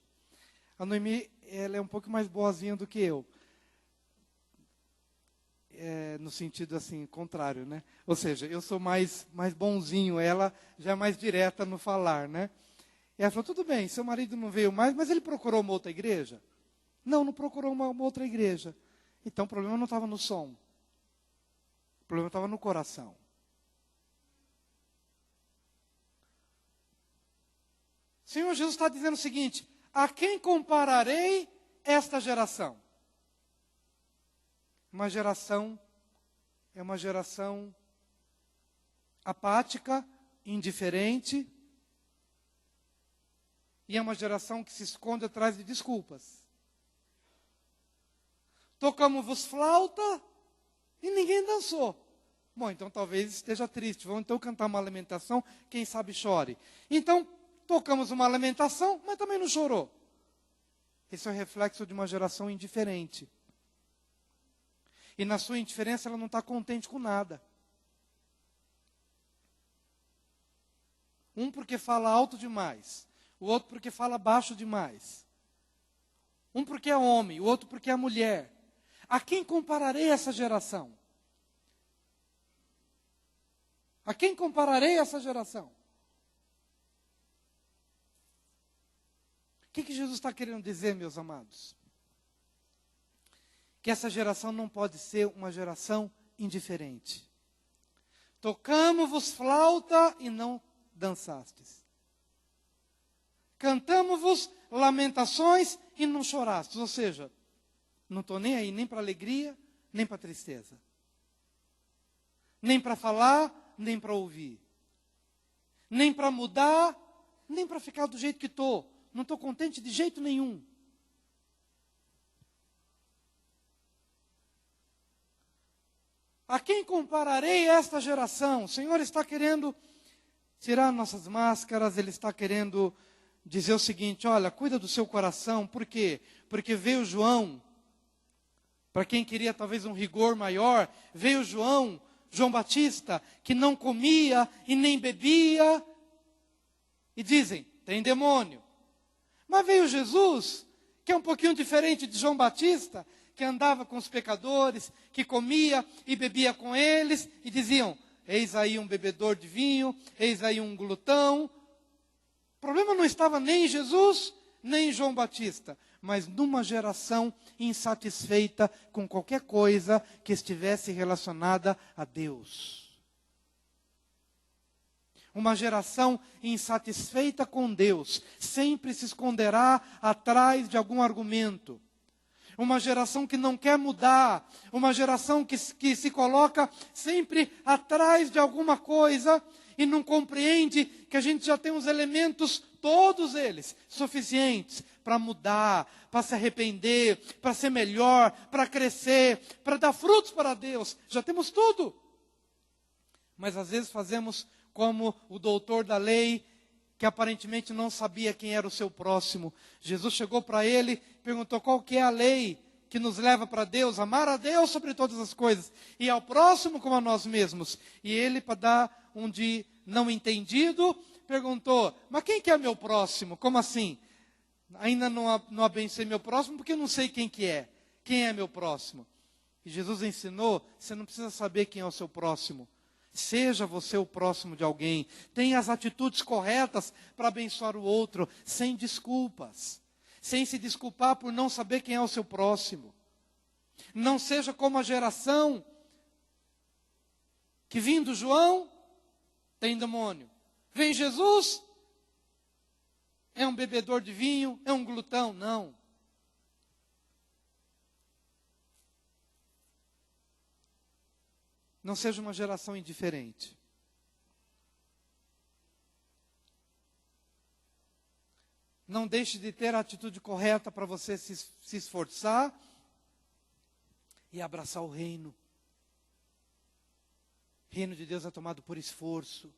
A Noemi, ela é um pouco mais boazinha do que eu. No sentido assim, contrário, né? Ou seja, eu sou mais bonzinho, ela já é mais direta no falar, né? E ela falou, tudo bem, seu marido não veio mais, mas ele procurou uma outra igreja? Não procurou uma outra igreja. Então o problema não estava no som. O problema estava no coração. O Senhor Jesus está dizendo o seguinte: a quem compararei esta geração? É uma geração apática, indiferente, e é uma geração que se esconde atrás de desculpas. Tocamos-vos flauta e ninguém dançou. Bom, então talvez esteja triste. Vamos então cantar uma lamentação, quem sabe chore. Então, tocamos uma lamentação, mas também não chorou. Esse é o reflexo de uma geração indiferente. E na sua indiferença ela não está contente com nada. Um porque fala alto demais, o outro porque fala baixo demais. Um porque é homem, o outro porque é mulher. A quem compararei essa geração? A quem compararei essa geração? O que Jesus está querendo dizer, meus amados? Que essa geração não pode ser uma geração indiferente. Tocamos-vos flauta e não dançastes. Cantamos-vos lamentações e não chorastes. Ou seja, não estou nem aí nem para alegria, nem para tristeza. Nem para falar, nem para ouvir. Nem para mudar, nem para ficar do jeito que estou. Não estou contente de jeito nenhum. A quem compararei esta geração? O Senhor está querendo tirar nossas máscaras, Ele está querendo dizer o seguinte: olha, cuida do seu coração. Por quê? Porque veio João, para quem queria talvez um rigor maior, veio João Batista, que não comia e nem bebia, e dizem, tem demônio. Mas veio Jesus, que é um pouquinho diferente de João Batista, que andava com os pecadores, que comia e bebia com eles, e diziam, eis aí um bebedor de vinho, eis aí um glutão. O problema não estava nem em Jesus, nem em João Batista, mas numa geração insatisfeita com qualquer coisa que estivesse relacionada a Deus. Uma geração insatisfeita com Deus sempre se esconderá atrás de algum argumento. Uma geração que não quer mudar, uma geração que se coloca sempre atrás de alguma coisa e não compreende que a gente já tem os elementos, todos eles, suficientes para mudar, para se arrepender, para ser melhor, para crescer, para dar frutos para Deus. Já temos tudo. Mas às vezes fazemos como o doutor da lei, que aparentemente não sabia quem era o seu próximo. Jesus chegou para ele e perguntou qual que é a lei que nos leva para Deus, amar a Deus sobre todas as coisas, e ao próximo como a nós mesmos. E ele, para dar um de não entendido, perguntou, mas quem que é meu próximo? Como assim? Ainda não abençoei meu próximo porque eu não sei quem que é. Quem é meu próximo? E Jesus ensinou, você não precisa saber quem é o seu próximo. Seja você o próximo de alguém. Tenha as atitudes corretas para abençoar o outro, sem desculpas. Sem se desculpar por não saber quem é o seu próximo. Não seja como a geração que vindo João, tem demônio. Vem Jesus, é um bebedor de vinho, é um glutão. Não. Não seja uma geração indiferente. Não deixe de ter a atitude correta para você se esforçar e abraçar o reino. O reino de Deus é tomado por esforço.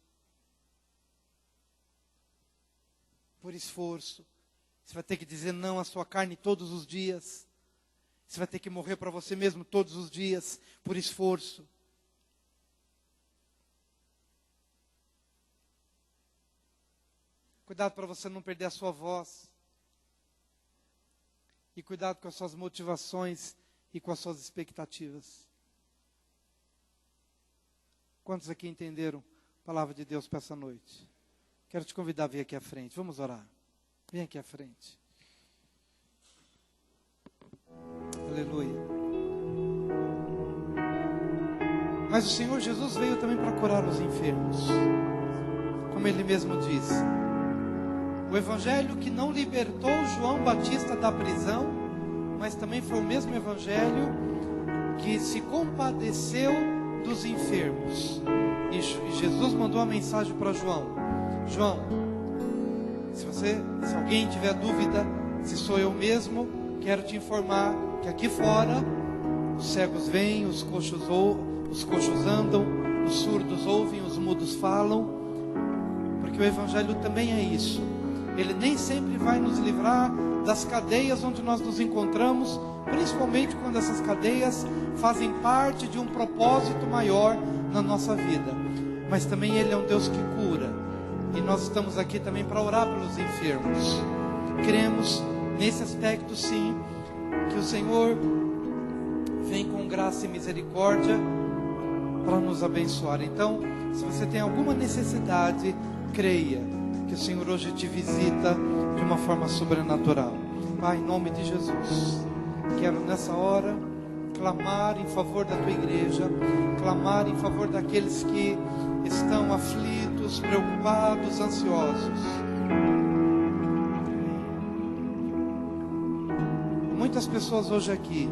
Por esforço. Você vai ter que dizer não à sua carne todos os dias. Você vai ter que morrer para você mesmo todos os dias, por esforço. Cuidado para você não perder a sua voz. E cuidado com as suas motivações e com as suas expectativas. Quantos aqui entenderam a palavra de Deus para essa noite? Quero te convidar a vir aqui à frente. Vamos orar. Vem aqui à frente. Aleluia. Mas o Senhor Jesus veio também para curar os enfermos. Como Ele mesmo disse. O evangelho que não libertou João Batista da prisão, mas também foi o mesmo evangelho que se compadeceu dos enfermos. E Jesus mandou uma mensagem para João. João, se alguém tiver dúvida se sou eu mesmo, quero te informar que aqui fora os cegos vêm, os coxos andam, os surdos ouvem, os mudos falam, porque o evangelho também é isso. Ele nem sempre vai nos livrar das cadeias onde nós nos encontramos, principalmente quando essas cadeias fazem parte de um propósito maior na nossa vida. Mas também Ele é um Deus que cura. E nós estamos aqui também para orar pelos enfermos. Cremos nesse aspecto sim, que o Senhor vem com graça e misericórdia para nos abençoar. Então, se você tem alguma necessidade, creia que o Senhor hoje te visita de uma forma sobrenatural. Pai, em nome de Jesus, quero nessa hora clamar em favor da tua igreja, clamar em favor daqueles que estão aflitos, preocupados, ansiosos. Muitas pessoas hoje aqui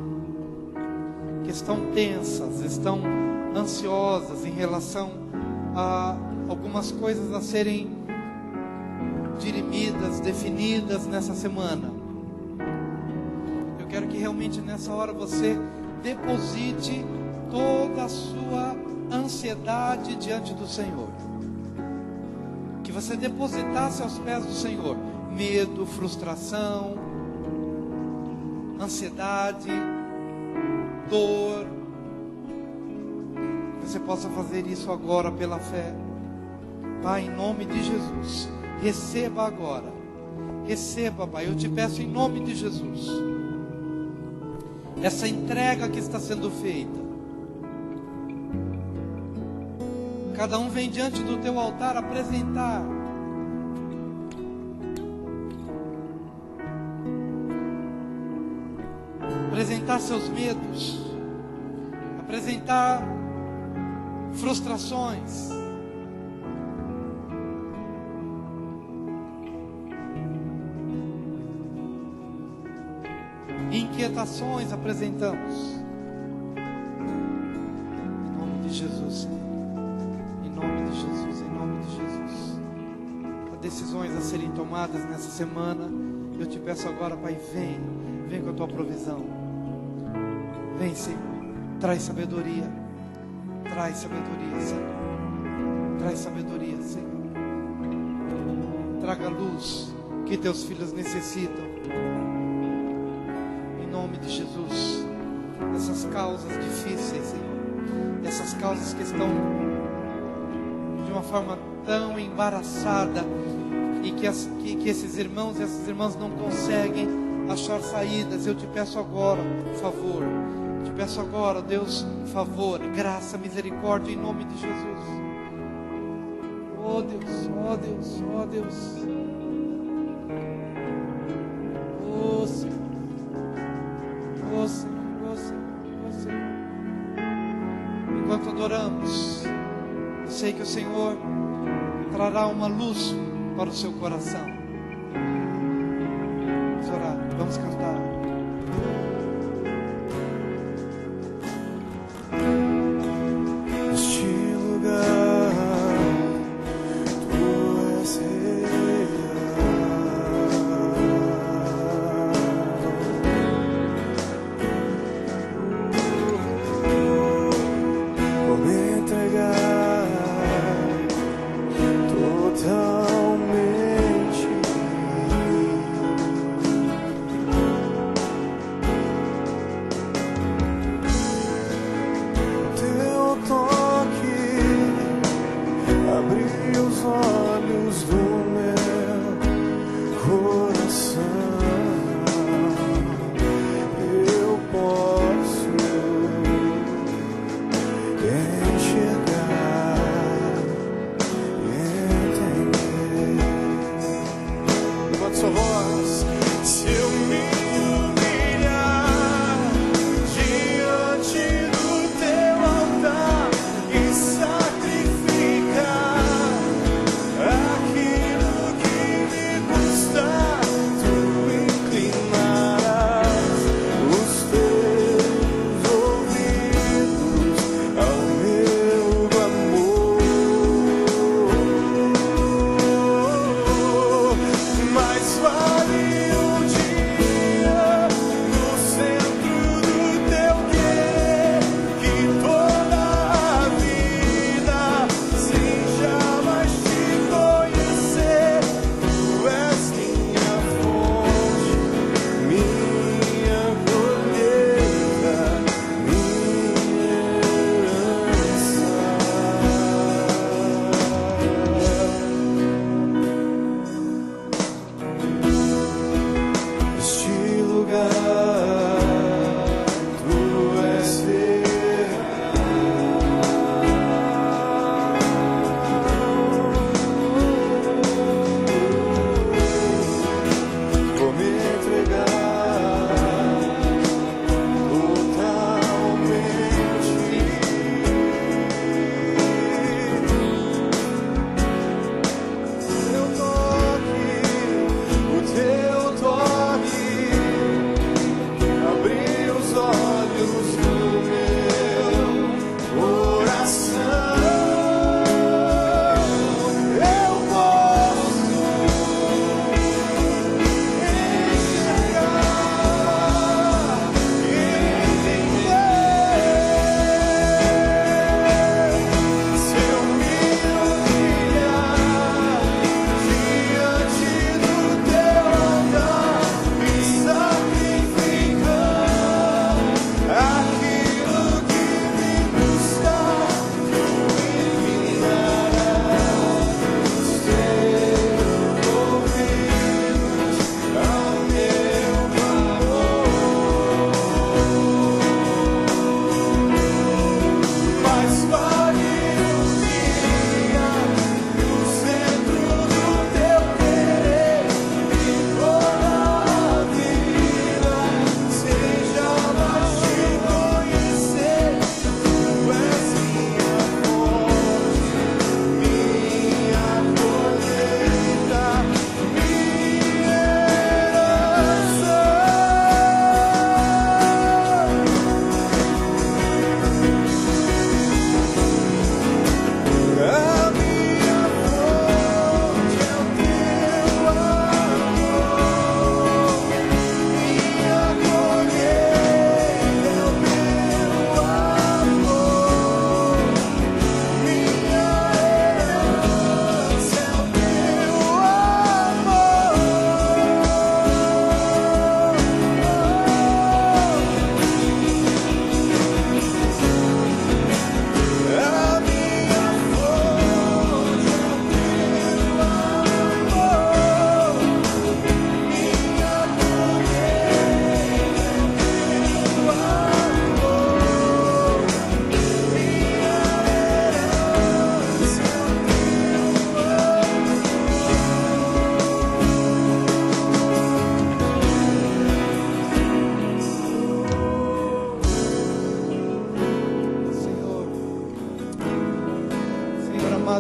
que estão tensas, estão ansiosas em relação a algumas coisas a serem dirimidas, definidas nessa semana. Eu quero que realmente nessa hora você deposite toda a sua ansiedade diante do Senhor. Que você depositasse aos pés do Senhor medo, frustração, ansiedade, dor. Que você possa fazer isso agora pela fé. Pai, em nome de Jesus, receba agora. Receba, Pai, eu te peço em nome de Jesus, essa entrega que está sendo feita. Cada um vem diante do teu altar apresentar seus medos, apresentar frustrações, inquietações apresentamos. Em nome de Jesus, Senhor. Em nome de Jesus, em nome de Jesus. Há decisões a serem tomadas nessa semana. Eu te peço agora, Pai, vem com a tua provisão. Vem, Senhor. Traz sabedoria. Traz sabedoria, Senhor. Traz sabedoria, Senhor. Traga luz que teus filhos necessitam. Em nome de Jesus. Essas causas difíceis, Senhor. Essas causas que estão de uma forma tão embaraçada e que esses irmãos e essas irmãs não conseguem achar saídas. Eu te peço agora, por favor. Te peço agora, Deus, por favor, graça, misericórdia em nome de Jesus. Oh Deus, oh Deus, oh Deus. Oh Senhor, oh Senhor, oh Senhor, oh Senhor. Enquanto adoramos, eu sei que o Senhor trará uma luz para o seu coração. Vamos orar, vamos cantar. Totalmente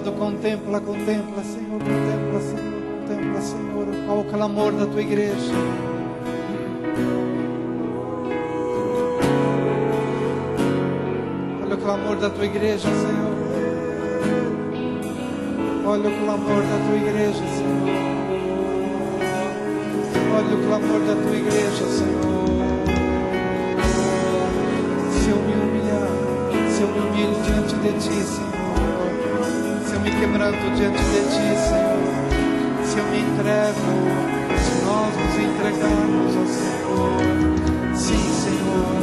amado, contempla, contempla, Senhor, contempla, Senhor, contempla, Senhor, qual o clamor da tua igreja. Olha o clamor da tua igreja, Senhor. Olha o clamor da tua igreja, Senhor. Olha o clamor da tua igreja, Senhor. Se eu me humilhar, se eu me humilho diante de ti, Senhor, se eu me quebranto diante de ti, Senhor, se eu me entrego, se nós nos entregarmos ao Senhor, sim, Senhor,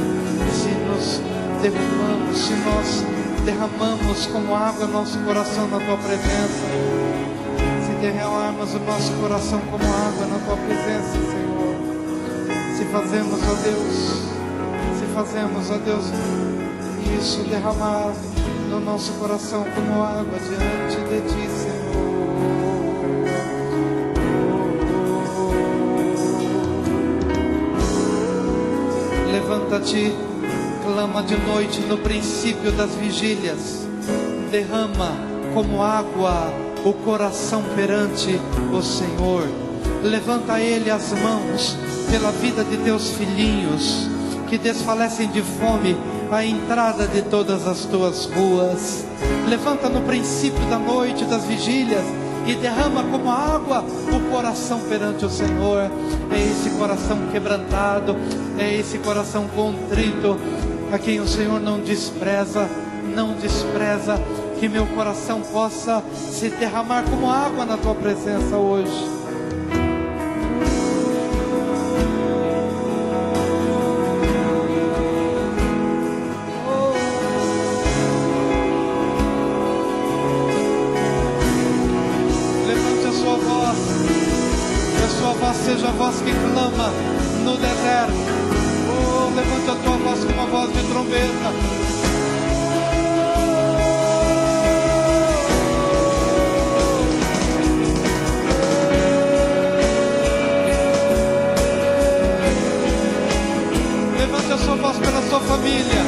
se nos derramamos, se nós derramamos como água nosso coração na tua presença, se derramarmos o nosso coração como água na tua presença, Senhor, se fazemos, ó Deus, isso, derramar no nosso coração como água diante de ti, Senhor. Levanta-te, clama de noite no princípio das vigílias, derrama como água o coração perante o Senhor. Levanta a Ele as mãos pela vida de teus filhinhos que desfalecem de fome à entrada de todas as tuas ruas. Levanta no princípio da noite, das vigílias, e derrama como água o coração perante o Senhor. É esse coração quebrantado, é esse coração contrito, a quem o Senhor não despreza, que meu coração possa se derramar como água na tua presença hoje. Seja a voz que clama no deserto. Oh, levante a tua voz com uma voz de trombeta. Levante a sua voz pela sua família.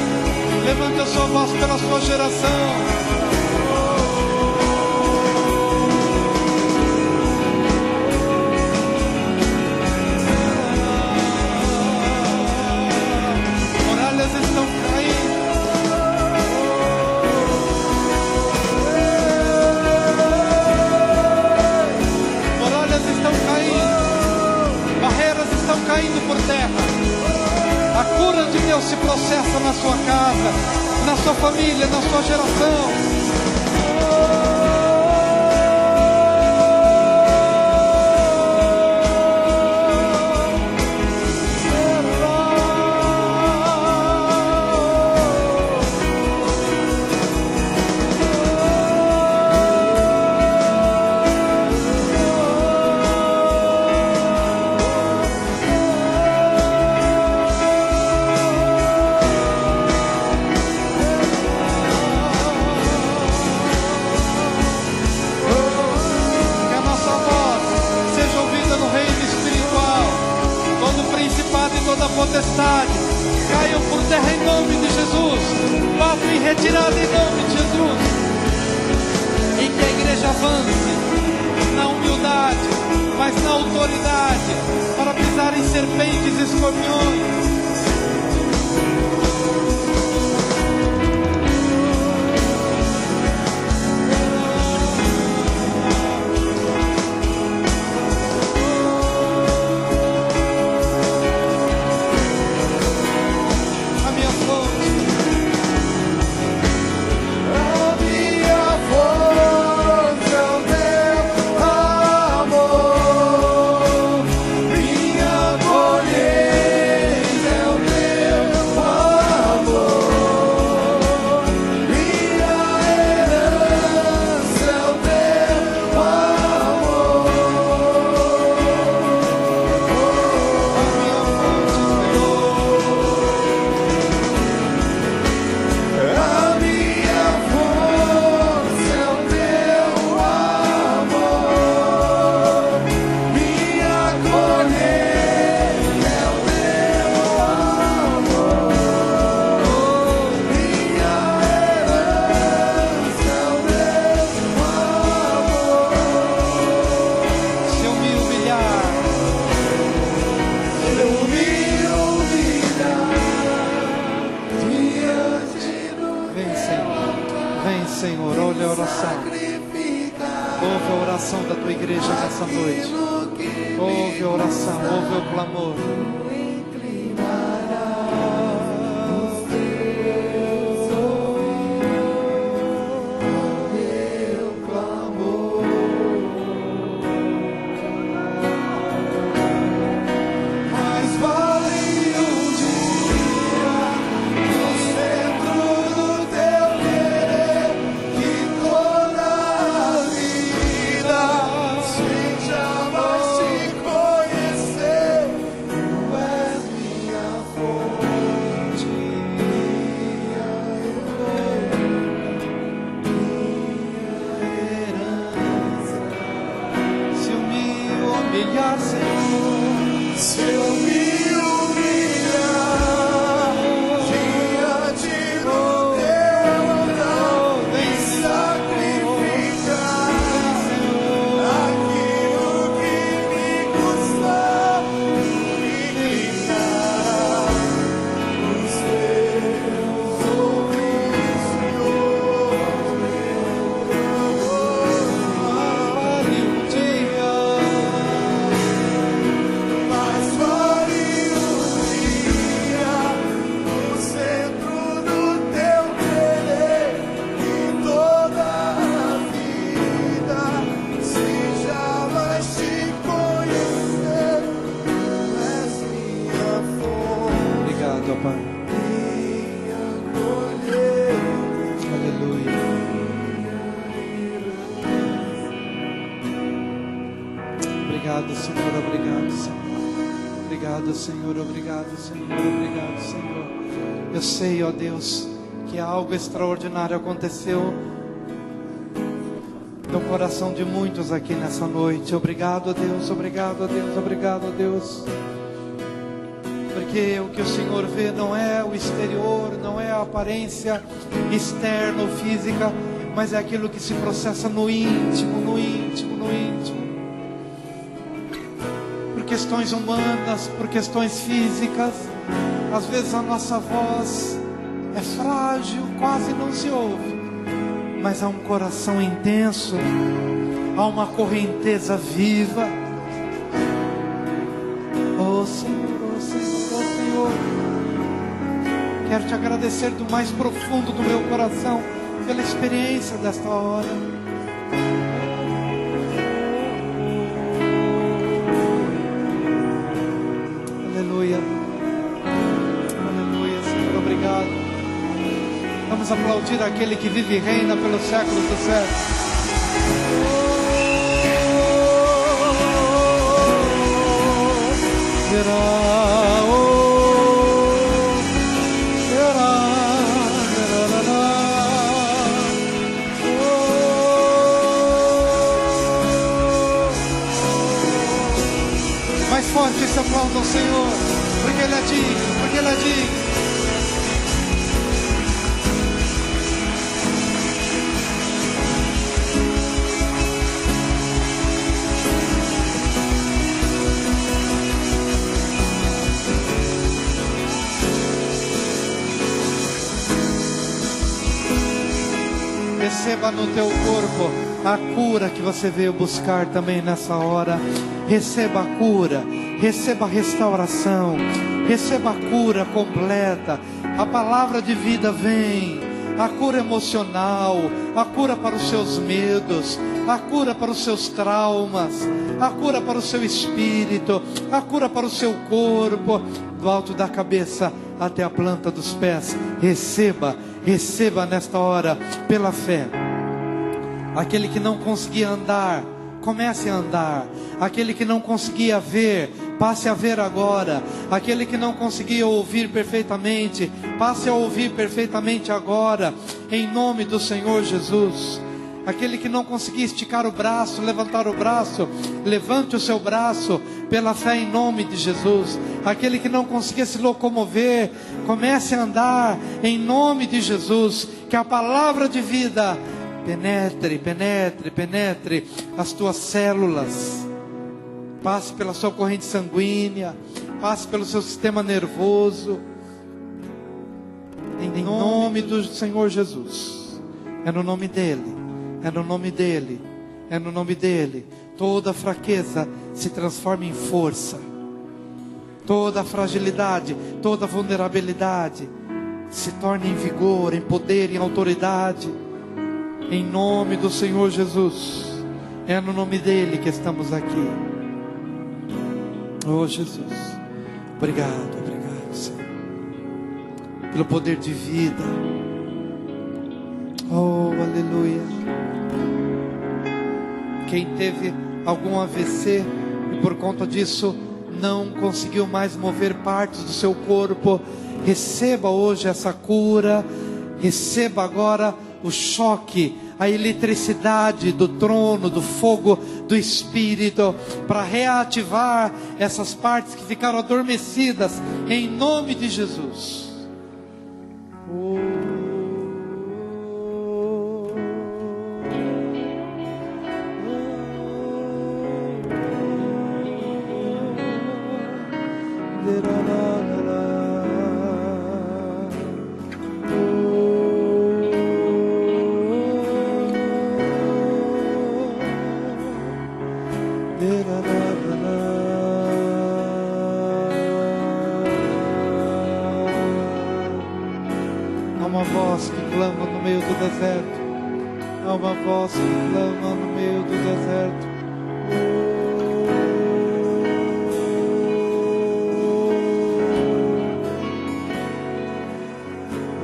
Levante a sua voz pela sua geração. Caindo por terra. A cura de Deus se processa na sua casa, na sua família, na sua geração. Toda potestade caiam por terra em nome de Jesus, bato em retirada em nome de Jesus, e que a igreja avance na humildade, mas na autoridade, para pisar em serpentes e escorpiões. Minha colheita Senhor, olha a oração. Ouve a oração da tua igreja nessa noite. Ouve a oração, ouve o clamor. Obrigado, Senhor, obrigado, Senhor. Obrigado, Senhor, obrigado, Senhor, obrigado, Senhor. Eu sei, ó Deus, que algo extraordinário aconteceu no coração de muitos aqui nessa noite. Obrigado, ó Deus, obrigado, ó Deus, obrigado, ó Deus. Porque o que o Senhor vê não é o exterior, não é a aparência externa ou física, mas é aquilo que se processa no íntimo, no íntimo, no íntimo. Por questões humanas, por questões físicas, às vezes a nossa voz é frágil, quase não se ouve, mas há um coração intenso, há uma correnteza viva. Oh Senhor, oh Senhor, oh Senhor, quero te agradecer do mais profundo do meu coração pela experiência desta hora. Aleluia, aleluia, Senhor, obrigado. Vamos aplaudir aquele que vive e reina pelos séculos dos séculos. Mais forte esse aplauso ao Senhor, porque Ele é digno, porque Ele é digno. Receba no teu corpo a cura que você veio buscar também nessa hora. Receba a cura, receba a restauração, receba a cura completa. A palavra de vida vem, a cura emocional, a cura para os seus medos, a cura para os seus traumas, a cura para o seu espírito, a cura para o seu corpo, do alto da cabeça até a planta dos pés. Receba, receba nesta hora pela fé. Aquele que não conseguia andar, comece a andar. Aquele que não conseguia ver, passe a ver agora. Aquele que não conseguia ouvir perfeitamente, passe a ouvir perfeitamente agora, em nome do Senhor Jesus. Aquele que não conseguia esticar o braço, levantar o braço, levante o seu braço pela fé em nome de Jesus. Aquele que não conseguia se locomover, comece a andar em nome de Jesus. Que a palavra de vida penetre, penetre, penetre as tuas células, passe pela sua corrente sanguínea, passe pelo seu sistema nervoso, em nome do Senhor Jesus. É no nome dEle, é no nome dEle, é no nome dEle. Toda fraqueza se transforma em força. Toda fragilidade, toda vulnerabilidade se torna em vigor, em poder, em autoridade. Em nome do Senhor Jesus. É no nome dEle que estamos aqui. Oh Jesus, obrigado, obrigado, Senhor, pelo poder de vida. Oh, aleluia. Quem teve algum AVC e por conta disso não conseguiu mais mover partes do seu corpo, receba hoje essa cura. Receba agora o choque, a eletricidade do trono, do fogo do Espírito, para reativar essas partes que ficaram adormecidas, em nome de Jesus. Há uma voz que clama no meio do deserto. Há uma voz que clama no meio do deserto.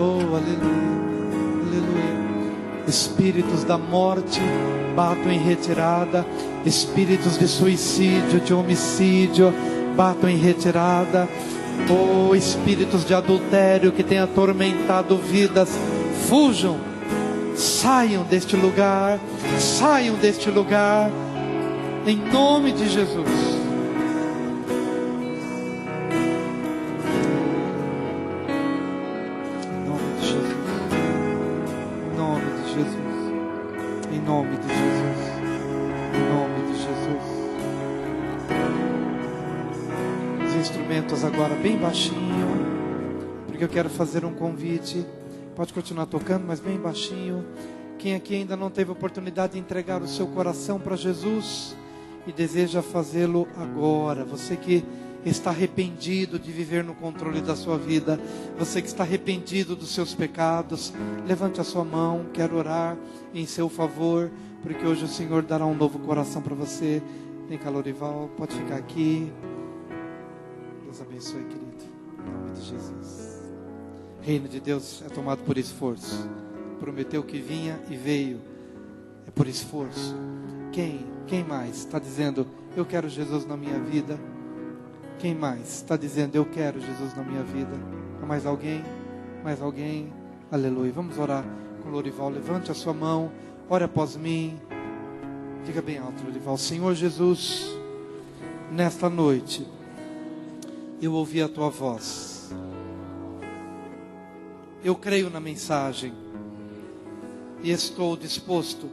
Oh, aleluia, aleluia. Espíritos da morte batam em retirada. Espíritos de suicídio, de homicídio, batam em retirada. Oh, espíritos de adultério que têm atormentado vidas, fujam, saiam deste lugar, em nome de Jesus. Em nome de Jesus, em nome de Jesus, em nome de Jesus, em nome de Jesus. Instrumentos agora bem baixinho, porque eu quero fazer um convite. Pode continuar tocando, mas bem baixinho. Quem aqui ainda não teve oportunidade de entregar o seu coração para Jesus e deseja fazê-lo agora, você que está arrependido de viver no controle da sua vida, você que está arrependido dos seus pecados, levante a sua mão. Quero orar em seu favor, porque hoje o Senhor dará um novo coração para você. Vem cá, Lorival, pode ficar aqui. Deus abençoe, querido, em nome de Jesus. Reino de Deus é tomado por esforço. Prometeu que vinha e veio. É por esforço. Quem mais está dizendo, eu quero Jesus na minha vida? Quem mais está dizendo, eu quero Jesus na minha vida? Há mais alguém? Mais alguém? Aleluia. Vamos orar com Lorival. Levante a sua mão, ore após mim. Diga bem alto, Lorival. Senhor Jesus, nesta noite eu ouvi a tua voz. Eu creio na mensagem e estou disposto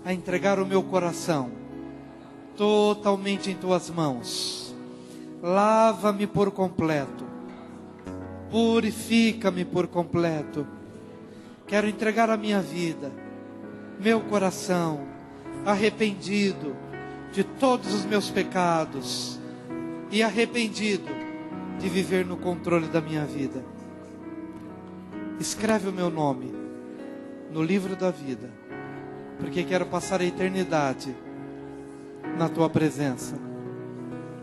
a entregar o meu coração totalmente em tuas mãos. Lava-me por completo, purifica-me por completo. Quero entregar a minha vida, meu coração, arrependido de todos os meus pecados e arrependido de viver no controle da minha vida. Escreve o meu nome no livro da vida, porque quero passar a eternidade na tua presença.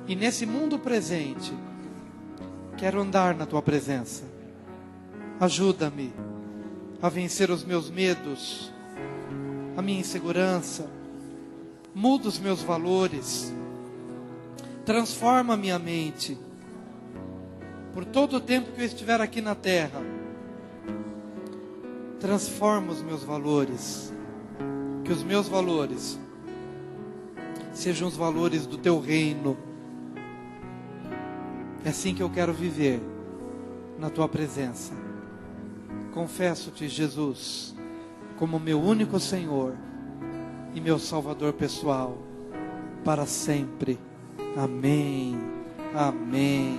E nesse mundo presente, quero andar na tua presença. Ajuda-me a vencer os meus medos, a minha insegurança. Muda os meus valores. Transforma a minha mente. Por todo o tempo que eu estiver aqui na terra, transforma os meus valores. Que os meus valores sejam os valores do teu reino. É assim que eu quero viver, na tua presença. Confesso-te, Jesus, como meu único Senhor e meu Salvador pessoal, para sempre. Amém. Amém.